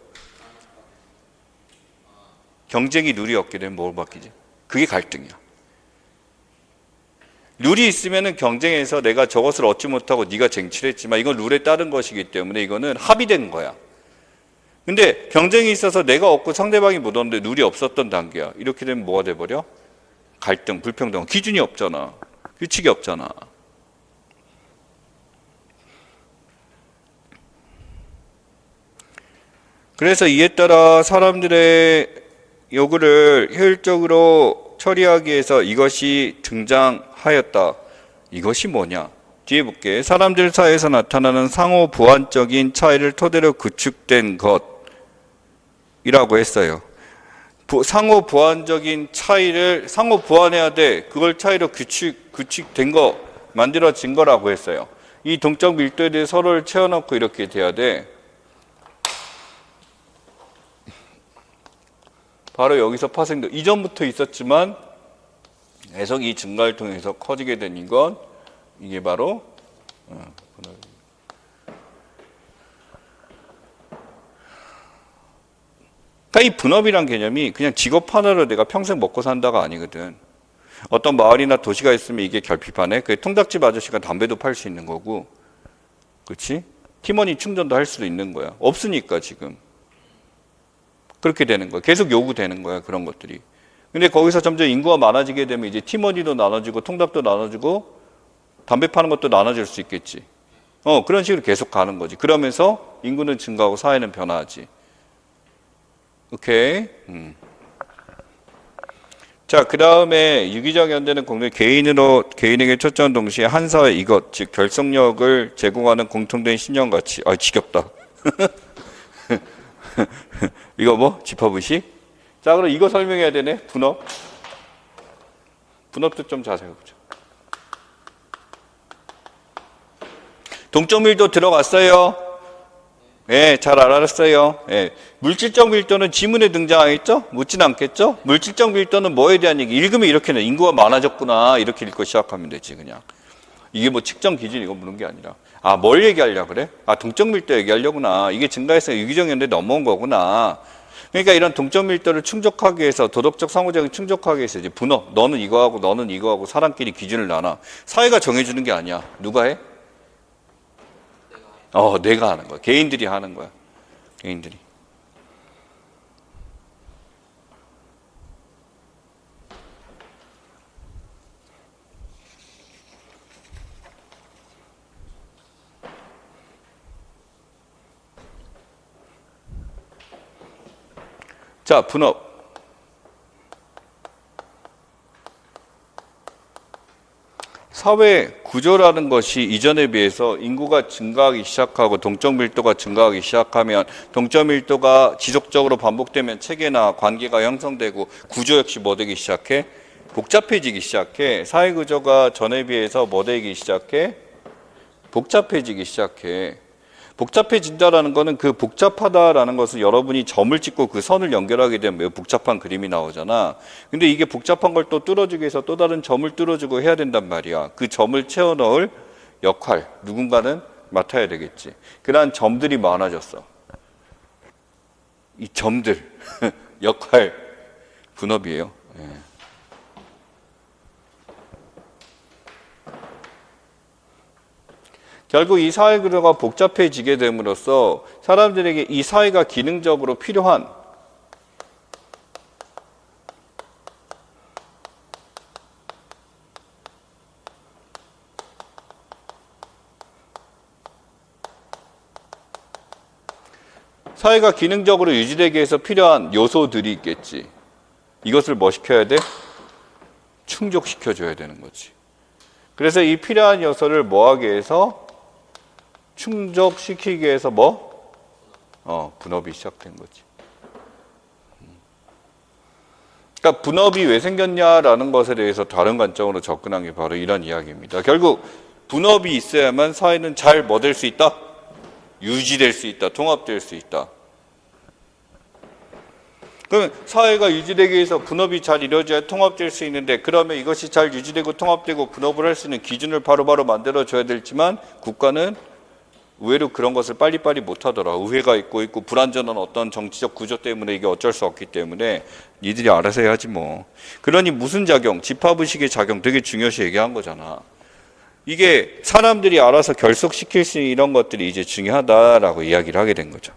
[SPEAKER 1] 경쟁이 룰이 없게 되면 뭐로 바뀌지? 그게 갈등이야. 룰이 있으면 경쟁에서 내가 저것을 얻지 못하고 네가 쟁취를 했지만 이건 룰에 따른 것이기 때문에 이거는 합의된 거야. 근데 경쟁이 있어서 내가 얻고 상대방이 못 얻는데 룰이 없었던 단계야. 이렇게 되면 뭐가 돼버려? 갈등, 불평등. 기준이 없잖아. 규칙이 없잖아. 그래서 이에 따라 사람들의 요구를 효율적으로 처리하기 위해서 이것이 등장하였다. 이것이 뭐냐? 뒤에 볼게. 사람들 사이에서 나타나는 상호 보완적인 차이를 토대로 구축된 것이라고 했어요. 상호 보완적인 차이를 상호 보완해야 돼. 그걸 차이로 규칙된 거, 만들어진 거라고 했어요. 이 동적 밀도에 대해 서로를 채워넣고 이렇게 돼야 돼. 바로 여기서 파생돼. 이전부터 있었지만 해석이 증가를 통해서 커지게 된 이건 이게 바로 그러니까 이 분업이란 개념이 그냥 직업 하나로 내가 평생 먹고 산다가 아니거든. 어떤 마을이나 도시가 있으면 이게 결핍하네. 그 통닭집 아저씨가 담배도 팔 수 있는 거고, 그렇지? 팀원이 충전도 할 수도 있는 거야. 없으니까 지금. 그렇게 되는 거야. 계속 요구되는 거야, 그런 것들이. 근데 거기서 점점 인구가 많아지게 되면 이제 팀원이도 나눠지고 통닭도 나눠지고 담배 파는 것도 나눠질 수 있겠지. 그런 식으로 계속 가는 거지. 그러면서 인구는 증가하고 사회는 변화하지. 오케이. 자, 그 다음에 유기적 연대는 공동 개인에게 초점한 동시에 한 사회 이것, 즉 결속력을 제공하는 공통된 신념가치. 지겹다. 이거 뭐? 집합의식? 자, 그럼 이거 설명해야 되네. 분업. 분업도 좀 자세히 보자. 동적 밀도 들어갔어요. 예, 잘 알았어요. 예. 물질적 밀도는 지문에 등장하겠죠? 묻진 않겠죠? 물질적 밀도는 뭐에 대한 얘기? 읽으면 이렇게 돼. 인구가 많아졌구나. 이렇게 읽고 시작하면 되지, 그냥. 이게 뭐 측정 기준 이거 묻는 게 아니라. 뭘 얘기하려고 그래? 동적 밀도 얘기하려구나. 이게 증가해서 유기적 연대에 넘어온 거구나. 그러니까 이런 동적 밀도를 충족하기 위해서 도덕적 상호작용을 충족하기 위해서 이제 분업. 너는 이거 하고 너는 이거 하고 사람끼리 기준을 나눠. 사회가 정해주는 게 아니야. 누가 해? 내가 하는 거야. 개인들이 하는 거야. 개인들이. 자, 분업. 사회 구조라는 것이 이전에 비해서 인구가 증가하기 시작하고 동적 밀도가 증가하기 시작하면 동적 밀도가 지속적으로 반복되면 체계나 관계가 형성되고 구조 역시 뭐 되기 시작해? 복잡해지기 시작해. 사회 구조가 전에 비해서 뭐 되기 시작해? 복잡해지기 시작해. 복잡해진다라는 것은 그 복잡하다라는 것은 여러분이 점을 찍고 그 선을 연결하게 되면 매우 복잡한 그림이 나오잖아. 근데 이게 복잡한 걸 또 뚫어주기 위해서 또 다른 점을 뚫어주고 해야 된단 말이야. 그 점을 채워 넣을 역할, 누군가는 맡아야 되겠지. 그러한 점들이 많아졌어. 이 점들, 역할, 분업이에요. 예. 결국 이 사회 구조가 복잡해지게 됨으로써 사람들에게 이 사회가 기능적으로 필요한 사회가 기능적으로 유지되기 위해서 필요한 요소들이 있겠지. 이것을 뭐 시켜야 돼? 충족시켜줘야 되는 거지. 그래서 이 필요한 요소를 뭐 하기 위해서? 충족시키기 위해서 뭐? 분업이 시작된 거지. 그러니까 분업이 왜 생겼냐라는 것에 대해서 다른 관점으로 접근한 게 바로 이런 이야기입니다. 결국 분업이 있어야만 사회는 잘 뭐 될 수 있다? 유지될 수 있다. 통합될 수 있다. 그러면 사회가 유지되기 위해서 분업이 잘 이루어져야 통합될 수 있는데, 그러면 이것이 잘 유지되고 통합되고 분업을 할 수 있는 기준을 바로바로 만들어줘야 되지만 국가는 의외로 그런 것을 빨리빨리 못하더라. 의회가 있고 불완전한 어떤 정치적 구조 때문에 이게 어쩔 수 없기 때문에 니들이 알아서 해야지 뭐. 그러니 무슨 작용? 집합의식의 작용 되게 중요시 얘기한 거잖아. 이게 사람들이 알아서 결속시킬 수 있는 이런 것들이 이제 중요하다라고 이야기를 하게 된 거죠.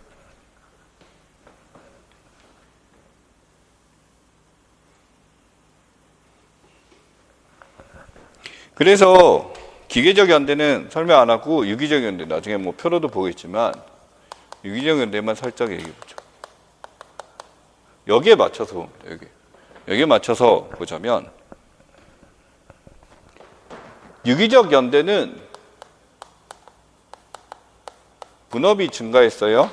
[SPEAKER 1] 그래서 기계적 연대는 설명 안 하고 유기적 연대, 나중에 뭐 표로도 보겠지만 유기적 연대만 살짝 얘기해 보죠. 여기에 맞춰서 여기에 맞춰서 보자면, 유기적 연대는 분업이 증가했어요.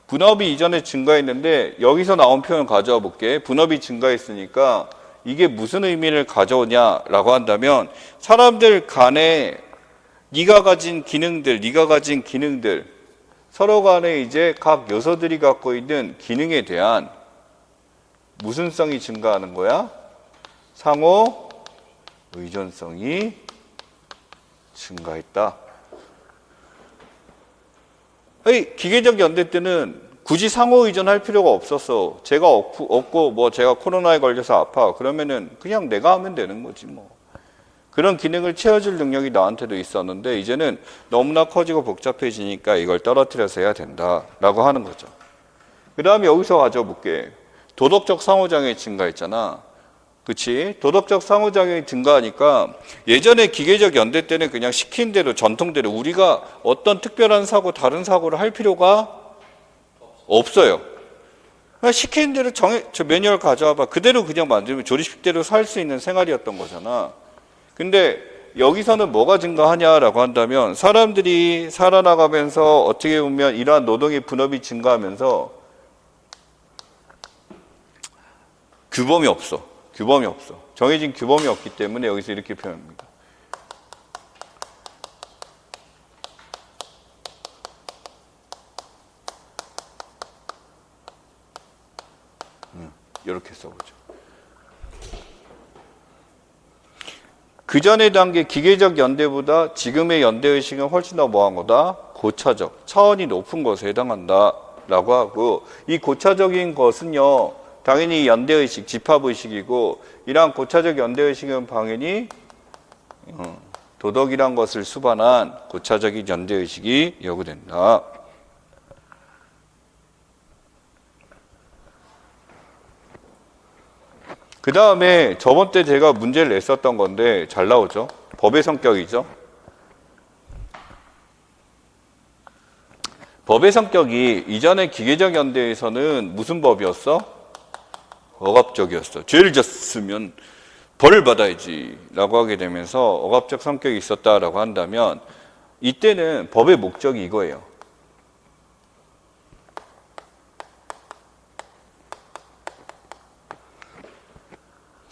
[SPEAKER 1] 분업이 이전에 증가했는데 여기서 나온 표현 가져와 볼게. 분업이 증가했으니까 이게 무슨 의미를 가져오냐라고 한다면, 사람들 간에 네가 가진 기능들, 서로 간에 이제 각 요소들이 갖고 있는 기능에 대한 무슨 성이 증가하는 거야? 상호 의존성이 증가했다. 기계적 연대 때는 굳이 상호 의존할 필요가 없었어. 제가 없고 뭐 제가 코로나에 걸려서 아파. 그러면은 그냥 내가 하면 되는 거지 뭐. 그런 기능을 채워줄 능력이 나한테도 있었는데 이제는 너무나 커지고 복잡해지니까 이걸 떨어뜨려서 해야 된다라고 하는 거죠. 그 다음에 여기서 가져볼게. 도덕적 상호작용이 증가했잖아. 그치? 도덕적 상호작용이 증가하니까 예전에 기계적 연대 때는 그냥 시킨 대로 전통대로 우리가 어떤 특별한 사고, 다른 사고를 할 필요가 없어요. 그냥 시키는 대로 저 매뉴얼 가져와봐. 그대로 그냥 만들면 조립식대로 살 수 있는 생활이었던 거잖아. 근데 여기서는 뭐가 증가하냐라고 한다면, 사람들이 살아나가면서 어떻게 보면 이러한 노동의 분업이 증가하면서 규범이 없어. 정해진 규범이 없기 때문에 여기서 이렇게 표현합니다. 이렇게 써보죠. 그 전의 단계 기계적 연대보다 지금의 연대의식은 훨씬 더 뭐한 거다? 고차적, 차원이 높은 것에 해당한다라고 하고, 이 고차적인 것은요, 당연히 연대의식, 집합의식이고, 이러한 고차적 연대의식은 당연히 도덕이란 것을 수반한 고차적인 연대의식이 요구된다. 그 다음에 저번 때 제가 문제를 냈었던 건데 잘 나오죠? 법의 성격이죠. 법의 성격이 이전의 기계적 연대에서는 무슨 법이었어? 억압적이었어. 죄를 졌으면 벌을 받아야지 라고 하게 되면서 억압적 성격이 있었다라고 한다면 이때는 법의 목적이 이거예요.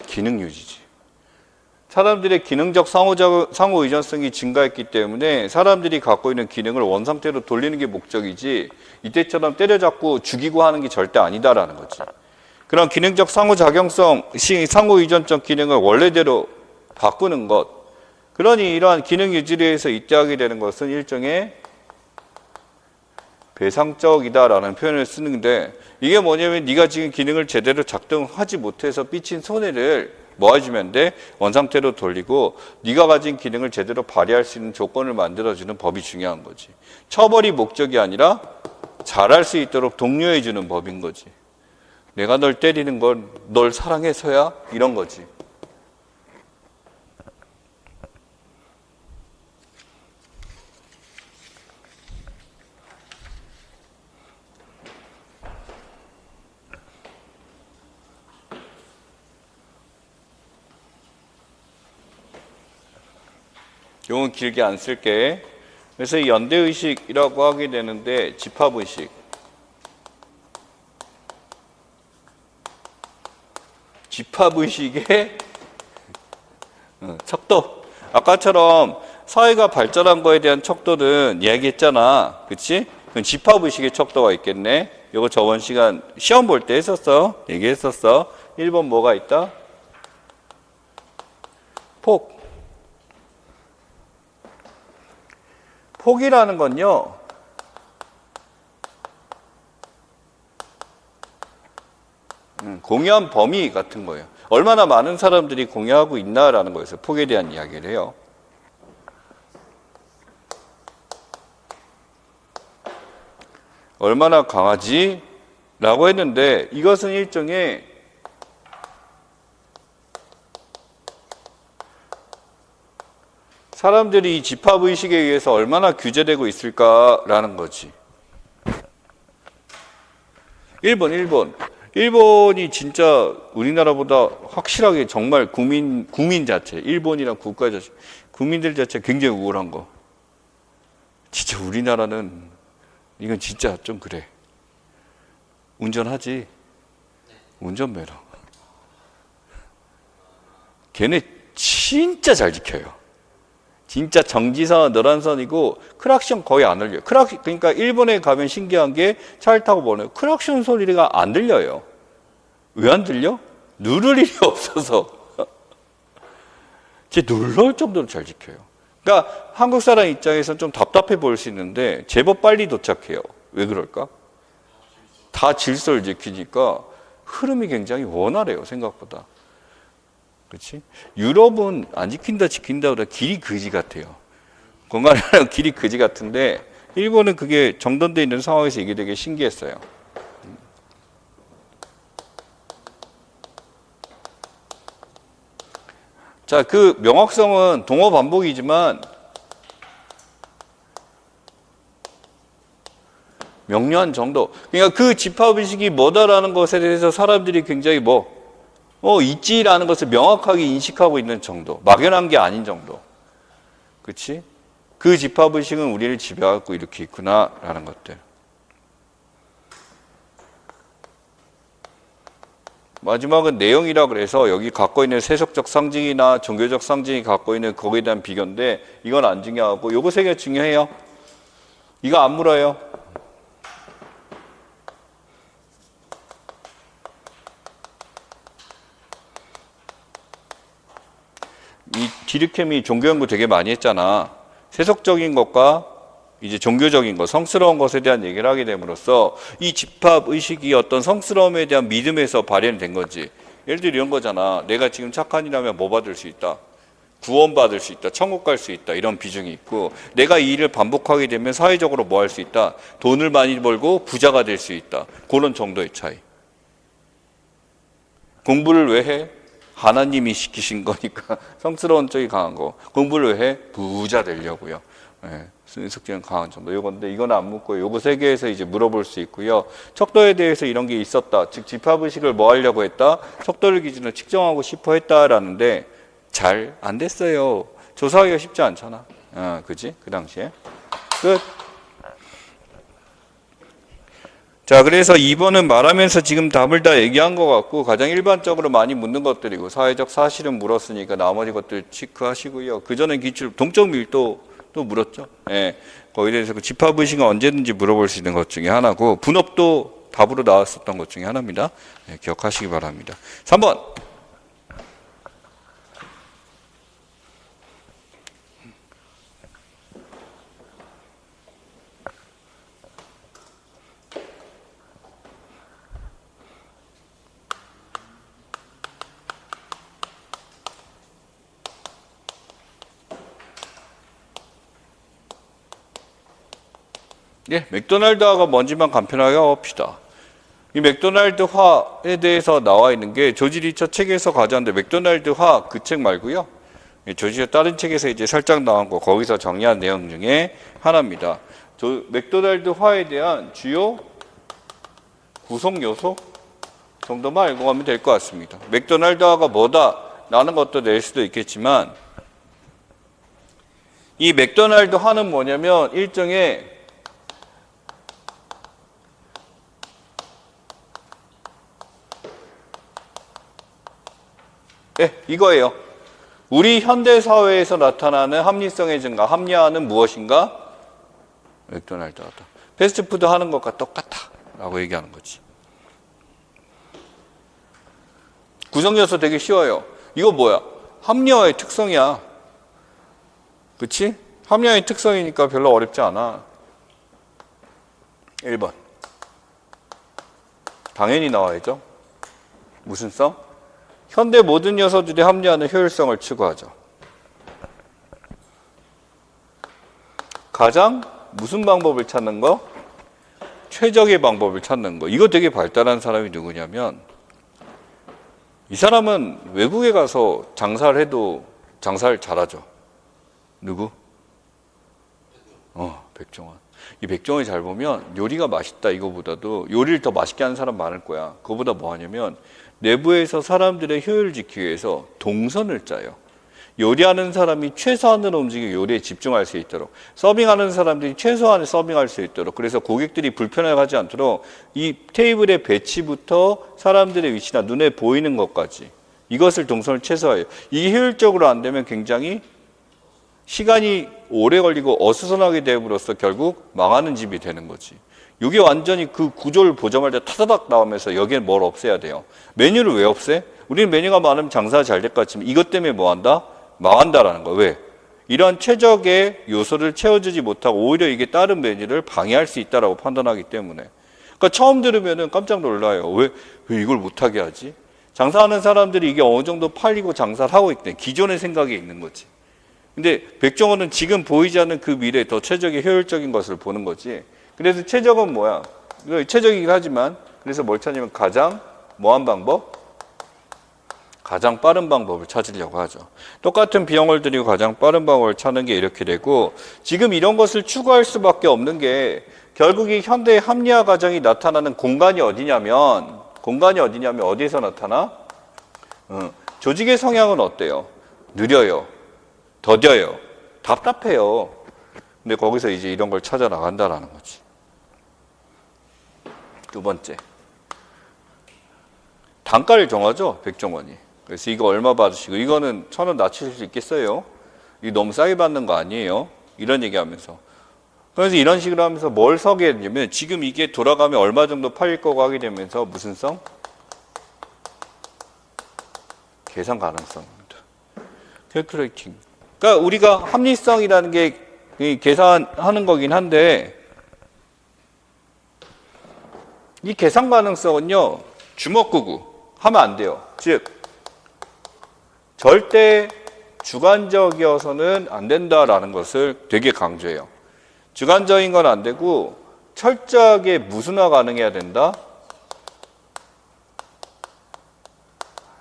[SPEAKER 1] 기능 유지지. 사람들의 기능적 상호 의존성이 증가했기 때문에 사람들이 갖고 있는 기능을 원상태로 돌리는 게 목적이지 이때처럼 때려잡고 죽이고 하는 게 절대 아니다라는 거지. 그런 기능적 상호작용성, 상호 의존적 기능을 원래대로 바꾸는 것. 그러니 이러한 기능 유지를 위해서 이때 하게 되는 것은 일종의 배상적이다라는 표현을 쓰는데 이게 뭐냐면 네가 지금 기능을 제대로 작동하지 못해서 삐친 손해를 뭐 해주면 돼? 원상태로 돌리고 네가 가진 기능을 제대로 발휘할 수 있는 조건을 만들어주는 법이 중요한 거지. 처벌이 목적이 아니라 잘할 수 있도록 독려해주는 법인 거지. 내가 널 때리는 건 널 사랑해서야? 이런 거지. 용은 길게 안 쓸게. 그래서 이 연대의식이라고 하게 되는데 집합의식. 집합의식의 척도. 아까처럼 사회가 발전한 거에 대한 척도는 이야기했잖아. 그치? 그럼 집합의식의 척도가 있겠네. 이거 저번 시간 시험 볼 때 했었어. 얘기했었어. 1번 뭐가 있다? 폭. 폭이라는 건요. 공유한 범위 같은 거예요. 얼마나 많은 사람들이 공유하고 있나라는 거에서 폭에 대한 이야기를 해요. 얼마나 강하지? 라고 했는데 이것은 일종의 사람들이 이 집합의식에 의해서 얼마나 규제되고 있을까라는 거지. 1번이 진짜 우리나라보다 확실하게 정말 국민 자체, 일본이랑 국가 자체, 국민들 자체 굉장히 우월한 거. 진짜 우리나라는 이건 진짜 좀 그래. 운전하지? 운전면허. 걔네 진짜 잘 지켜요. 진짜 정지선, 노란선이고 크락션 거의 안 들려요. 그러니까 일본에 가면 신기한 게 차를 타고 보면 크락션 소리가 안 들려요. 왜 안 들려? 누를 일이 없어서. 진짜 놀라울 정도로 잘 지켜요. 그러니까 한국 사람 입장에서는 좀 답답해 보일 수 있는데 제법 빨리 도착해요. 왜 그럴까? 다 질서를 지키니까 흐름이 굉장히 원활해요. 생각보다. 그렇지? 유럽은 안 지킨다 보다 길이 그지 같아요. 건강하는 길이 그지 같은데 일본은 그게 정돈되어 있는 상황에서 이게 되게 신기했어요. 자, 그 명확성은 동어 반복이지만 명료한 정도. 그러니까 그 집합의식이 뭐다라는 것에 대해서 사람들이 굉장히 있지라는 것을 명확하게 인식하고 있는 정도. 막연한 게 아닌 정도. 그렇지? 그 집합의식은 우리를 지배하고 이렇게 있구나라는 것들. 마지막은 내용이라 그래서 여기 갖고 있는 세속적 상징이나 종교적 상징이 갖고 있는 거기에 대한 비교인데 이건 안 중요하고 요거 세 개 중요해요. 이거 안 물어요. 이 디르켐이 종교 연구 되게 많이 했잖아. 세속적인 것과 이제 종교적인 것, 성스러운 것에 대한 얘기를 하게 됨으로써 이 집합의식이 어떤 성스러움에 대한 믿음에서 발현된 거지. 예를 들어 이런 거잖아. 내가 지금 착한 일하면 뭐 받을 수 있다? 구원받을 수 있다, 천국 갈 수 있다 이런 비중이 있고, 내가 이 일을 반복하게 되면 사회적으로 뭐 할 수 있다, 돈을 많이 벌고 부자가 될 수 있다, 그런 정도의 차이. 공부를 왜 해? 하나님이 시키신 거니까 성스러운 쪽이 강한 거. 공부를 왜 해? 부자 되려고요. 숙제는 강한 정도. 요건데 이건 안 묻고요. 요거 세 개에서 이제 물어볼 수 있고요. 척도에 대해서 이런 게 있었다. 즉 집합의식을 뭐 하려고 했다? 척도를 기준으로 측정하고 싶어 했다라는데 잘 안 됐어요. 조사하기가 쉽지 않잖아. 그지? 그 당시에. 끝. 자, 그래서 2번은 말하면서 지금 답을 다 얘기한 것 같고, 가장 일반적으로 많이 묻는 것들이고, 사회적 사실은 물었으니까 나머지 것들 체크하시고요. 그 전에 기출, 동적 밀도 또 물었죠. 예. 거기에 대해서 그 집합의식은 언제든지 물어볼 수 있는 것 중에 하나고, 분업도 답으로 나왔었던 것 중에 하나입니다. 예, 기억하시기 바랍니다. 3번. 예, 맥도날드화가 뭔지만 간편하게 합시다. 이 맥도날드화에 대해서 나와 있는 게 조지 리처 책에서 가져왔는데, 맥도날드화 그 책 말고요. 조지 리처 다른 책에서 이제 살짝 나온 거, 거기서 정리한 내용 중에 하나입니다. 맥도날드화에 대한 주요 구성 요소 정도만 알고 가면 될 것 같습니다. 맥도날드화가 뭐다? 라는 것도 낼 수도 있겠지만, 이 맥도날드화는 뭐냐면 일종의 이거예요. 우리 현대사회에서 나타나는 합리성의 증가, 합리화는 무엇인가? 맥도날드하다. 패스트푸드 하는 것과 똑같다 라고 얘기하는 거지. 구성요소 되게 쉬워요. 이거 뭐야? 합리화의 특성이야. 그치? 합리화의 특성이니까 별로 어렵지 않아. 1번. 당연히 나와야죠. 무슨 성? 현대 모든 요소들이 합리화하는 효율성을 추구하죠. 가장 무슨 방법을 찾는 거? 최적의 방법을 찾는 거. 이거 되게 발달한 사람이 누구냐면, 이 사람은 외국에 가서 장사를 해도 장사를 잘하죠. 누구? 백종원. 이 백종원이 잘 보면 요리가 맛있다 이거보다도 요리를 더 맛있게 하는 사람 많을 거야. 그거보다 뭐 하냐면 내부에서 사람들의 효율을 지키기 위해서 동선을 짜요. 요리하는 사람이 최소한으로 움직이고 요리에 집중할 수 있도록, 서빙하는 사람들이 최소한의 서빙할 수 있도록, 그래서 고객들이 불편해하지 않도록 이 테이블의 배치부터 사람들의 위치나 눈에 보이는 것까지 이것을 동선을 최소화해요. 이게 효율적으로 안 되면 굉장히 시간이 오래 걸리고 어수선하게 됨으로써 결국 망하는 집이 되는 거지. 이게 완전히 그 구조를 보자마자 타다닥 나오면서 여기에 뭘 없애야 돼요. 메뉴를 왜 없애? 우리는 메뉴가 많으면 장사가 잘 될 것 같지만 이것 때문에 뭐 한다? 망한다라는 거야. 왜? 이런 최적의 요소를 채워주지 못하고 오히려 이게 다른 메뉴를 방해할 수 있다라고 판단하기 때문에. 그러니까 처음 들으면은 깜짝 놀라요. 왜 이걸 못하게 하지? 장사하는 사람들이 이게 어느 정도 팔리고 장사를 하고 있대. 기존의 생각이 있는 거지. 근데 백종원은 지금 보이지 않는 그 미래에 더 최적의 효율적인 것을 보는 거지. 그래서 최적은 뭐야? 최적이긴 하지만, 그래서 뭘 찾냐면 가장 뭐한 방법? 가장 빠른 방법을 찾으려고 하죠. 똑같은 비용을 들이고 가장 빠른 방법을 찾는 게 이렇게 되고, 지금 이런 것을 추구할 수밖에 없는 게 결국 이 현대의 합리화 과정이 나타나는 공간이 어디냐면 어디에서 나타나? 조직의 성향은 어때요? 느려요. 더뎌요. 답답해요. 근데 거기서 이제 이런 걸 찾아 나간다라는 거지. 두 번째. 단가를 정하죠, 백종원이. 그래서 이거 얼마 받으시고, 이거는 1,000원 낮추실 수 있겠어요? 이거 너무 싸게 받는 거 아니에요? 이런 얘기 하면서. 그래서 이런 식으로 하면서 뭘 설계했냐면, 지금 이게 돌아가면 얼마 정도 팔릴 거고 하게 되면서 무슨 성? 계산 가능성입니다. 캘큘레이팅. 그러니까 우리가 합리성이라는 게 계산하는 거긴 한데, 이 계산 가능성은요, 주먹구구 하면 안 돼요. 즉 절대 주관적이어서는 안 된다라는 것을 되게 강조해요. 주관적인 건 안 되고 철저하게 무슨화 가능해야 된다.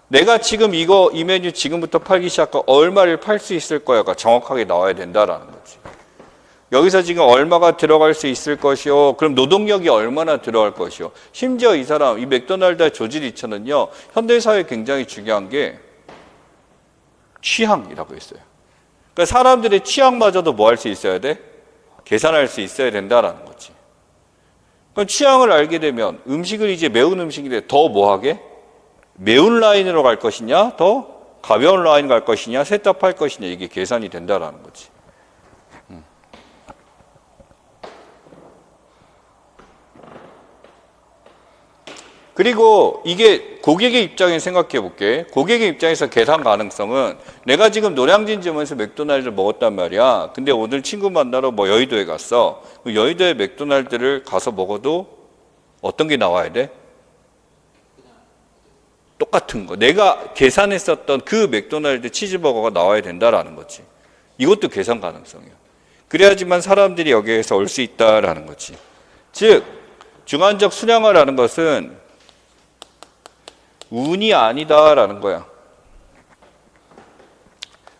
[SPEAKER 1] 내가 지금 이 메뉴 지금부터 팔기 시작하고 얼마를 팔 수 있을 거야가 정확하게 나와야 된다라는 거지. 여기서 지금 얼마가 들어갈 수 있을 것이요. 그럼 노동력이 얼마나 들어갈 것이요. 심지어 이 사람, 이 맥도날드 조지 리처는요, 현대사회에 굉장히 중요한 게 취향이라고 했어요. 그러니까 사람들의 취향마저도 뭐 할 수 있어야 돼? 계산할 수 있어야 된다라는 거지. 그럼 취향을 알게 되면 음식을 이제 매운 음식인데 더 뭐 하게? 매운 라인으로 갈 것이냐, 더 가벼운 라인 갈 것이냐, 셋 다 팔 것이냐, 이게 계산이 된다라는 거지. 그리고 이게 고객의 입장에 생각해 볼게. 고객의 입장에서 계산 가능성은 내가 지금 노량진점에서 맥도날드를 먹었단 말이야. 근데 오늘 친구 만나러 뭐 여의도에 갔어. 여의도에 맥도날드를 가서 먹어도 어떤 게 나와야 돼? 똑같은 거. 내가 계산했었던 그 맥도날드 치즈버거가 나와야 된다라는 거지. 이것도 계산 가능성이야. 그래야지만 사람들이 여기에서 올 수 있다라는 거지. 즉, 주관적 순양화라는 것은 운이 아니다라는 거야.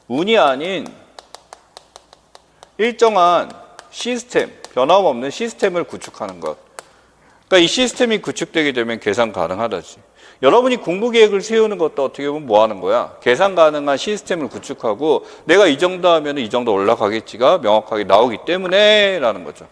[SPEAKER 1] 운이 아닌 일정한 시스템, 변함없는 시스템을 구축하는 것. 그러니까 이 시스템이 구축되게 되면 계산 가능하다지. 여러분이 공부 계획을 세우는 것도 어떻게 보면 뭐 하는 거야? 계산 가능한 시스템을 구축하고 내가 이 정도 하면 이 정도 올라가겠지가 명확하게 나오기 때문에 라는 거죠.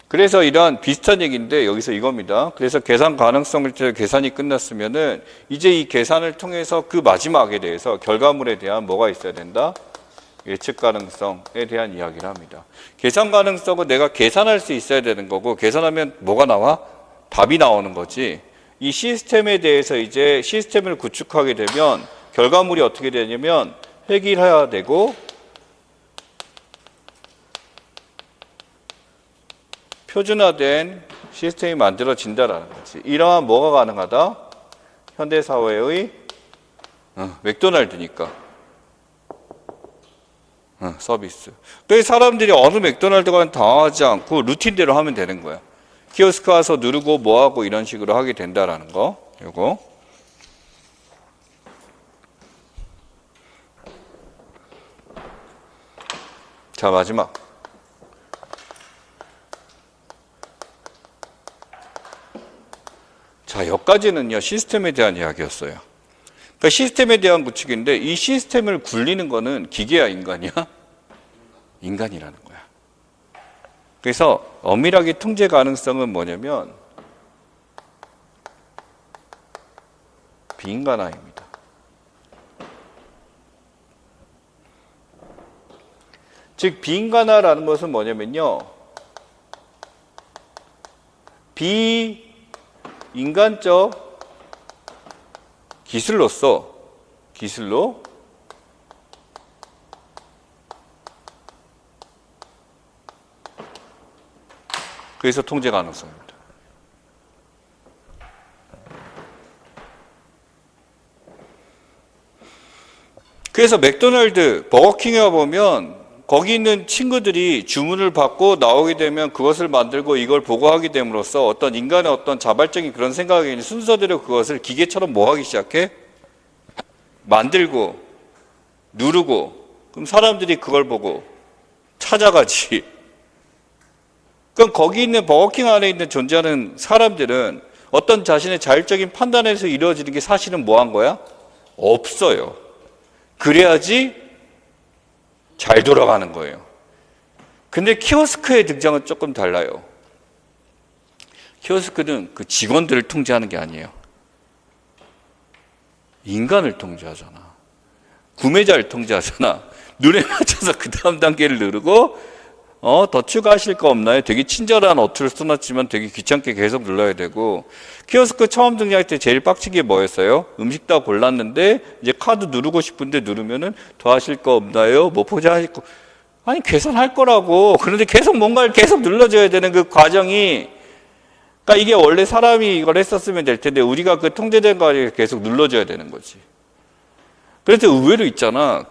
[SPEAKER 1] 그래서 이러한 비슷한 얘기인데 여기서 이겁니다. 그래서 계산 가능성을 계산이 끝났으면은 이제 이 계산을 통해서 그 마지막에 대해서 결과물에 대한 뭐가 있어야 된다? 예측 가능성에 대한 이야기를 합니다. 계산 가능성은 내가 계산할 수 있어야 되는 거고 계산하면 뭐가 나와? 답이 나오는 거지. 이 시스템에 대해서 이제 시스템을 구축하게 되면 결과물이 어떻게 되냐면 획일해야 되고 표준화된 시스템이 만들어진다라는 거지. 이러한 뭐가 가능하다? 현대사회의 맥도날드니까 서비스. 또 사람들이 어느 맥도날드 가면 당황하지 않고 루틴대로 하면 되는 거야. 키오스크 와서 누르고 뭐하고 이런 식으로 하게 된다라는 거. 요거. 자, 마지막. 자, 여기까지는요, 시스템에 대한 이야기였어요. 그러니까 시스템에 대한 구축인데, 이 시스템을 굴리는 거는 기계야, 인간이야? 인간이라는 거야. 그래서 엄밀하게 통제 가능성은 뭐냐면, 비인간화입니다. 즉, 비인간화라는 것은 뭐냐면요, 인간적 기술로 그래서 통제 가능성입니다. 그래서 맥도날드, 버거킹에 와보면 거기 있는 친구들이 주문을 받고 나오게 되면 그것을 만들고 이걸 보고하게 됨으로써 어떤 인간의 어떤 자발적인 그런 생각이 순서대로 그것을 기계처럼 뭐 하기 시작해? 만들고 누르고 그럼 사람들이 그걸 보고 찾아가지. 그럼 거기 있는 버거킹 안에 있는 존재하는 사람들은 어떤 자신의 자율적인 판단에서 이루어지는 게 사실은 뭐 한 거야? 없어요. 그래야지 잘 돌아가는 거예요. 근데 키오스크의 등장은 조금 달라요. 키오스크는 그 직원들을 통제하는 게 아니에요. 인간을 통제하잖아. 구매자를 통제하잖아. 눈에 맞춰서 그 다음 단계를 누르고 더 추가하실 거 없나요? 되게 친절한 어투를 써놨지만 되게 귀찮게 계속 눌러야 되고 키오스크 처음 등장할 때 제일 빡친 게 뭐였어요? 음식 다 골랐는데 이제 카드 누르고 싶은데 누르면은 더 하실 거 없나요? 뭐 포장하실 거 아니 계산할 거라고. 그런데 계속 뭔가를 계속 눌러줘야 되는 그 과정이 그러니까 이게 원래 사람이 이걸 했었으면 될 텐데 우리가 그 통제된 거를 계속 눌러줘야 되는 거지. 그래서 의외로 있잖아.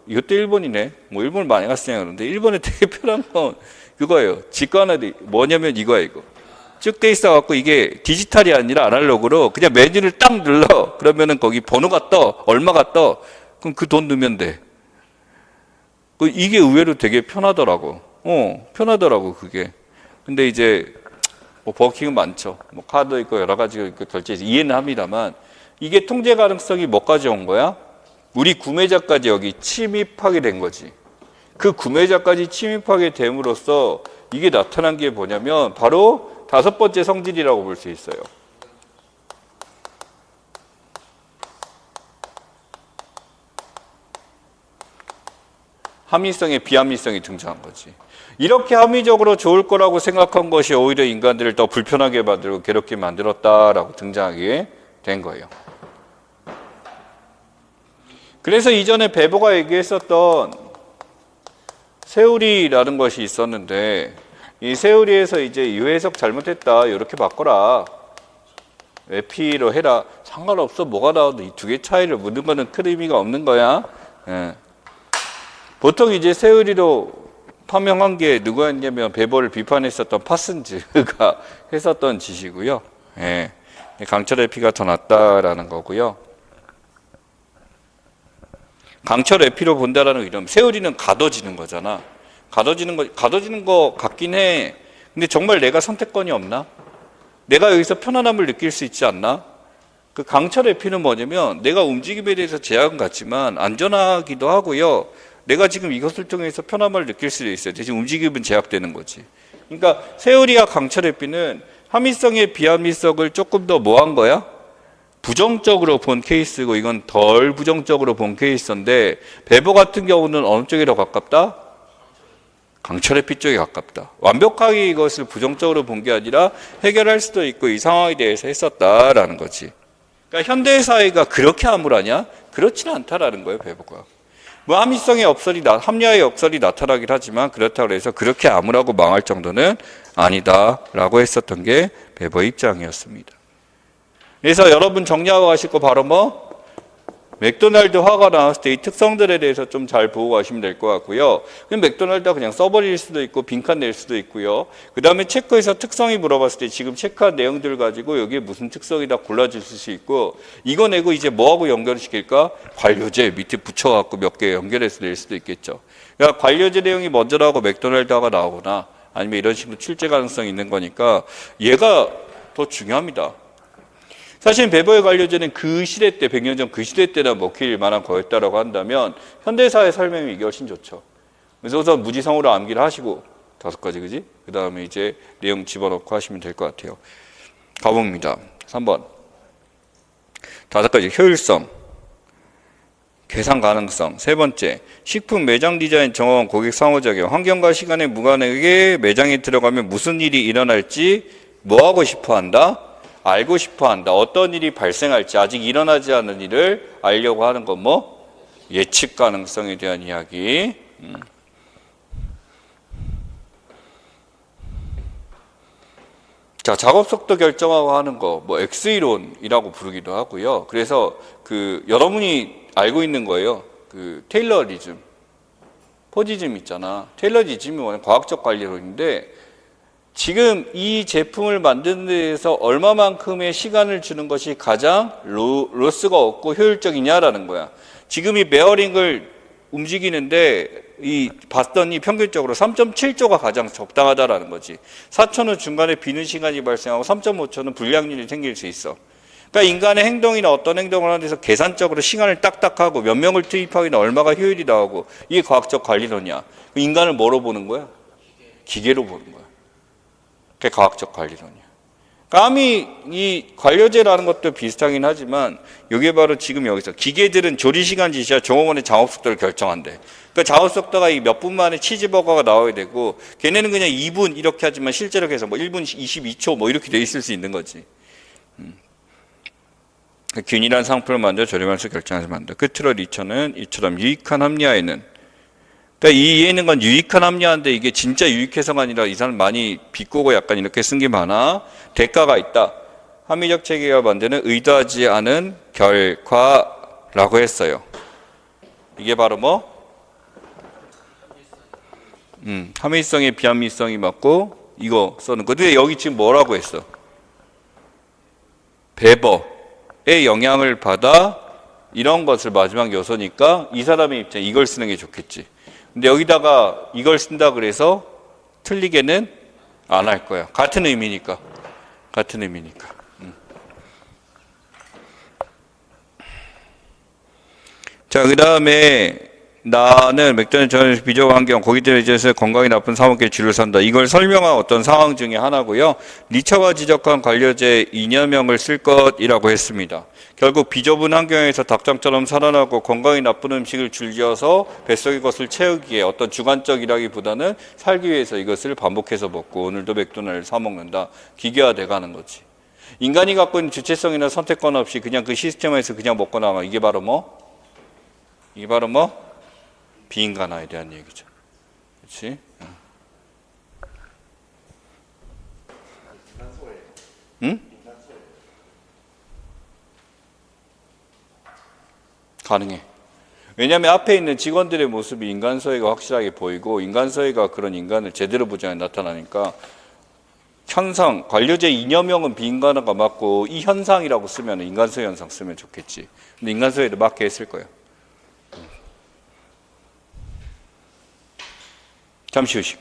[SPEAKER 1] 이것도 일본이네. 뭐 일본을 많이 갔으니까 그런데 일본에 되게 편한 건 그거예요. 직관하기 뭐냐면 이거야 이거. 쭉 돼 있어갖고 이게 디지털이 아니라 아날로그로 그냥 메뉴를 딱 눌러. 그러면은 거기 번호가 떠, 얼마가 떠. 그럼 그 돈 넣으면 돼. 이게 의외로 되게 편하더라고. 편하더라고 그게. 근데 이제 뭐 버킹은 많죠. 뭐 카드 있고 여러 가지 있고 결제 이해는 합니다만 이게 통제 가능성이 뭐까지 온 거야? 우리 구매자까지 여기 침입하게 된 거지. 그 구매자까지 침입하게 됨으로써 이게 나타난 게 뭐냐면 바로 5번째 성질이라고 볼 수 있어요. 합리성에 비합리성이 등장한 거지. 이렇게 합리적으로 좋을 거라고 생각한 것이 오히려 인간들을 더 불편하게 만들고 괴롭게 만들었다라고 등장하게 된 거예요. 그래서 이전에 베보가 얘기했었던 세우리라는 것이 있었는데 이 세우리에서 이제 이 해석 잘못했다 이렇게 바꿔라 에피로 해라 상관없어 뭐가 나와도 이 두 개 차이를 묻는 거는 큰 의미가 없는 거야. 예. 보통 이제 세우리로 파명한 게 누구였냐면 베보를 비판했었던 파슨즈가 했었던 짓이고요. 예. 강철 에피가 더 낫다라는 거고요. 강철 에피로 본다라는 이름. 세우리는 가둬지는 거잖아. 가둬지는 거 같긴 해. 근데 정말 내가 선택권이 없나? 내가 여기서 편안함을 느낄 수 있지 않나? 그 강철 에피는 뭐냐면 내가 움직임에 대해서 제약은 같지만 안전하기도 하고요. 내가 지금 이것을 통해서 편함을 느낄 수도 있어요. 대신 움직임은 제약되는 거지. 그러니까 세우리와 강철 에피는 합리성의 비합리성을 조금 더 뭐 한 거야? 부정적으로 본 케이스고 이건 덜 부정적으로 본 케이스인데 베보 같은 경우는 어느 쪽에 더 가깝다? 강철 에피 쪽에 가깝다. 완벽하게 이것을 부정적으로 본 게 아니라 해결할 수도 있고 이 상황에 대해서 했었다라는 거지. 그러니까 현대 사회가 그렇게 암울하냐? 그렇지는 않다라는 거예요, 베보가. 뭐 합리화의 역설이 나타나긴 하지만 그렇다고 해서 그렇게 암울하고 망할 정도는 아니다라고 했었던 게 베보의 입장이었습니다. 그래서 여러분 정리하고 가실 거 바로 뭐? 맥도날드 화가 나왔을 때 이 특성들에 대해서 좀 잘 보고 가시면 될 것 같고요. 그럼 맥도날드가 그냥 써버릴 수도 있고 빈칸 낼 수도 있고요. 그 다음에 체크에서 특성이 물어봤을 때 지금 체크한 내용들 가지고 여기에 무슨 특성이다 골라주실 수 있고 이거 내고 이제 뭐하고 연결을 시킬까? 관료제 밑에 붙여갖고 몇 개 연결해서 낼 수도 있겠죠. 그러니까 관료제 내용이 먼저 나오고 맥도날드가 나오거나 아니면 이런 식으로 출제 가능성이 있는 거니까 얘가 더 중요합니다. 사실 베버의 관료제는 그 시대 때 100년 전 그 시대 때나 먹힐 만한 거였다라고 한다면 현대사의 설명이 이게 훨씬 좋죠. 그래서 우선 무지성으로 암기를 하시고 5가지 그지? 그 다음에 이제 내용 집어넣고 하시면 될 것 같아요. 가봅니다. 3번 5가지 효율성 계산 가능성 3번째 식품 매장 디자인 정원 고객 상호작용 환경과 시간에 무관하게 매장에 들어가면 무슨 일이 일어날지 뭐 하고 싶어 한다? 알고 싶어 한다. 어떤 일이 발생할지 아직 일어나지 않은 일을 알려고 하는 건 뭐? 예측 가능성에 대한 이야기. 자, 작업 속도 결정하고 하는 거, 뭐 X이론이라고 부르기도 하고요. 그래서 여러분이 알고 있는 거예요. 테일러리즘, 포지즘 있잖아. 테일러리즘이 뭐냐? 과학적 관리론인데 지금 이 제품을 만드는 데에서 얼마만큼의 시간을 주는 것이 가장 로스가 없고 효율적이냐라는 거야. 지금 이 베어링을 움직이는데 봤더니 평균적으로 3.7초가 가장 적당하다라는 거지. 4초는 중간에 비는 시간이 발생하고 3.5초는 불량률이 생길 수 있어. 그러니까 인간의 행동이나 어떤 행동을 하는 데서 계산적으로 시간을 딱딱하고 몇 명을 투입하기나 얼마가 효율이 나오고 이게 과학적 관리론이야. 인간을 뭐로 보는 거야? 기계로 보는 거야. 그게 과학적 관리론이야. 감히 이 관료제라는 것도 비슷하긴 하지만 이게 바로 지금 여기서 기계들은 조리시간 지시와 종업원의 작업속도를 결정한대. 그러니까 작업속도가 몇 분 만에 치즈버거가 나와야 되고 걔네는 그냥 2분 이렇게 하지만 실제로 해서 뭐 1분 22초 뭐 이렇게 돼 있을 수 있는 거지. 균일한 상품을 만들어 저렴할 수 결정해서 만든다. 끝으로 리처는 이처럼 유익한 합리화에는 그러니까 이 이해는 건 유익한 합리화인데 이게 진짜 유익해서가 아니라 이 사람 많이 비꼬고 약간 이렇게 쓴 게 많아. 대가가 있다. 합리적 체계가 만드는 의도하지 않은 결과라고 했어요. 이게 바로 뭐? 합리성에 비합리성이 맞고 이거 써는 거. 근데 여기 지금 뭐라고 했어? 베버의 영향을 받아 이런 것을 마지막 요소니까 이 사람의 입장에 이걸 쓰는 게 좋겠지. 근데 여기다가 이걸 쓴다 그래서 틀리게는 안 할 거야. 같은 의미니까. 같은 의미니까. 자, 그 다음에 나는 맥도날드 전 비적 환경 고객들에 의해서 건강이 나쁜 사먹게 쥐를 산다. 이걸 설명한 어떤 상황 중에 하나고요. 리처가 지적한 관료제 이념형을 쓸 것이라고 했습니다. 결국 비좁은 환경에서 닭장처럼 살아나고 건강이 나쁜 음식을 즐겨서 뱃속의 것을 채우기에 어떤 주관적이라기보다는 살기 위해서 이것을 반복해서 먹고 오늘도 맥도날드를 사 먹는다. 기계화돼 가는 거지. 인간이 갖고 있는 주체성이나 선택권 없이 그냥 그 시스템에서 그냥 먹고 나가. 이게 바로 뭐? 이게 바로 뭐? 비인간화에 대한 얘기죠. 그렇지? 응? 가능해. 왜냐하면 앞에 있는 직원들의 모습이 인간소외가 확실하게 보이고 인간소외가 그런 인간을 제대로 보장해 나타나니까 현상, 관료제 이념형은 비인간화가 맞고 이 현상이라고 쓰면 인간소외 현상 쓰면 좋겠지. 근데 인간소외를 맞게 했을 거예요. 잠시 후식.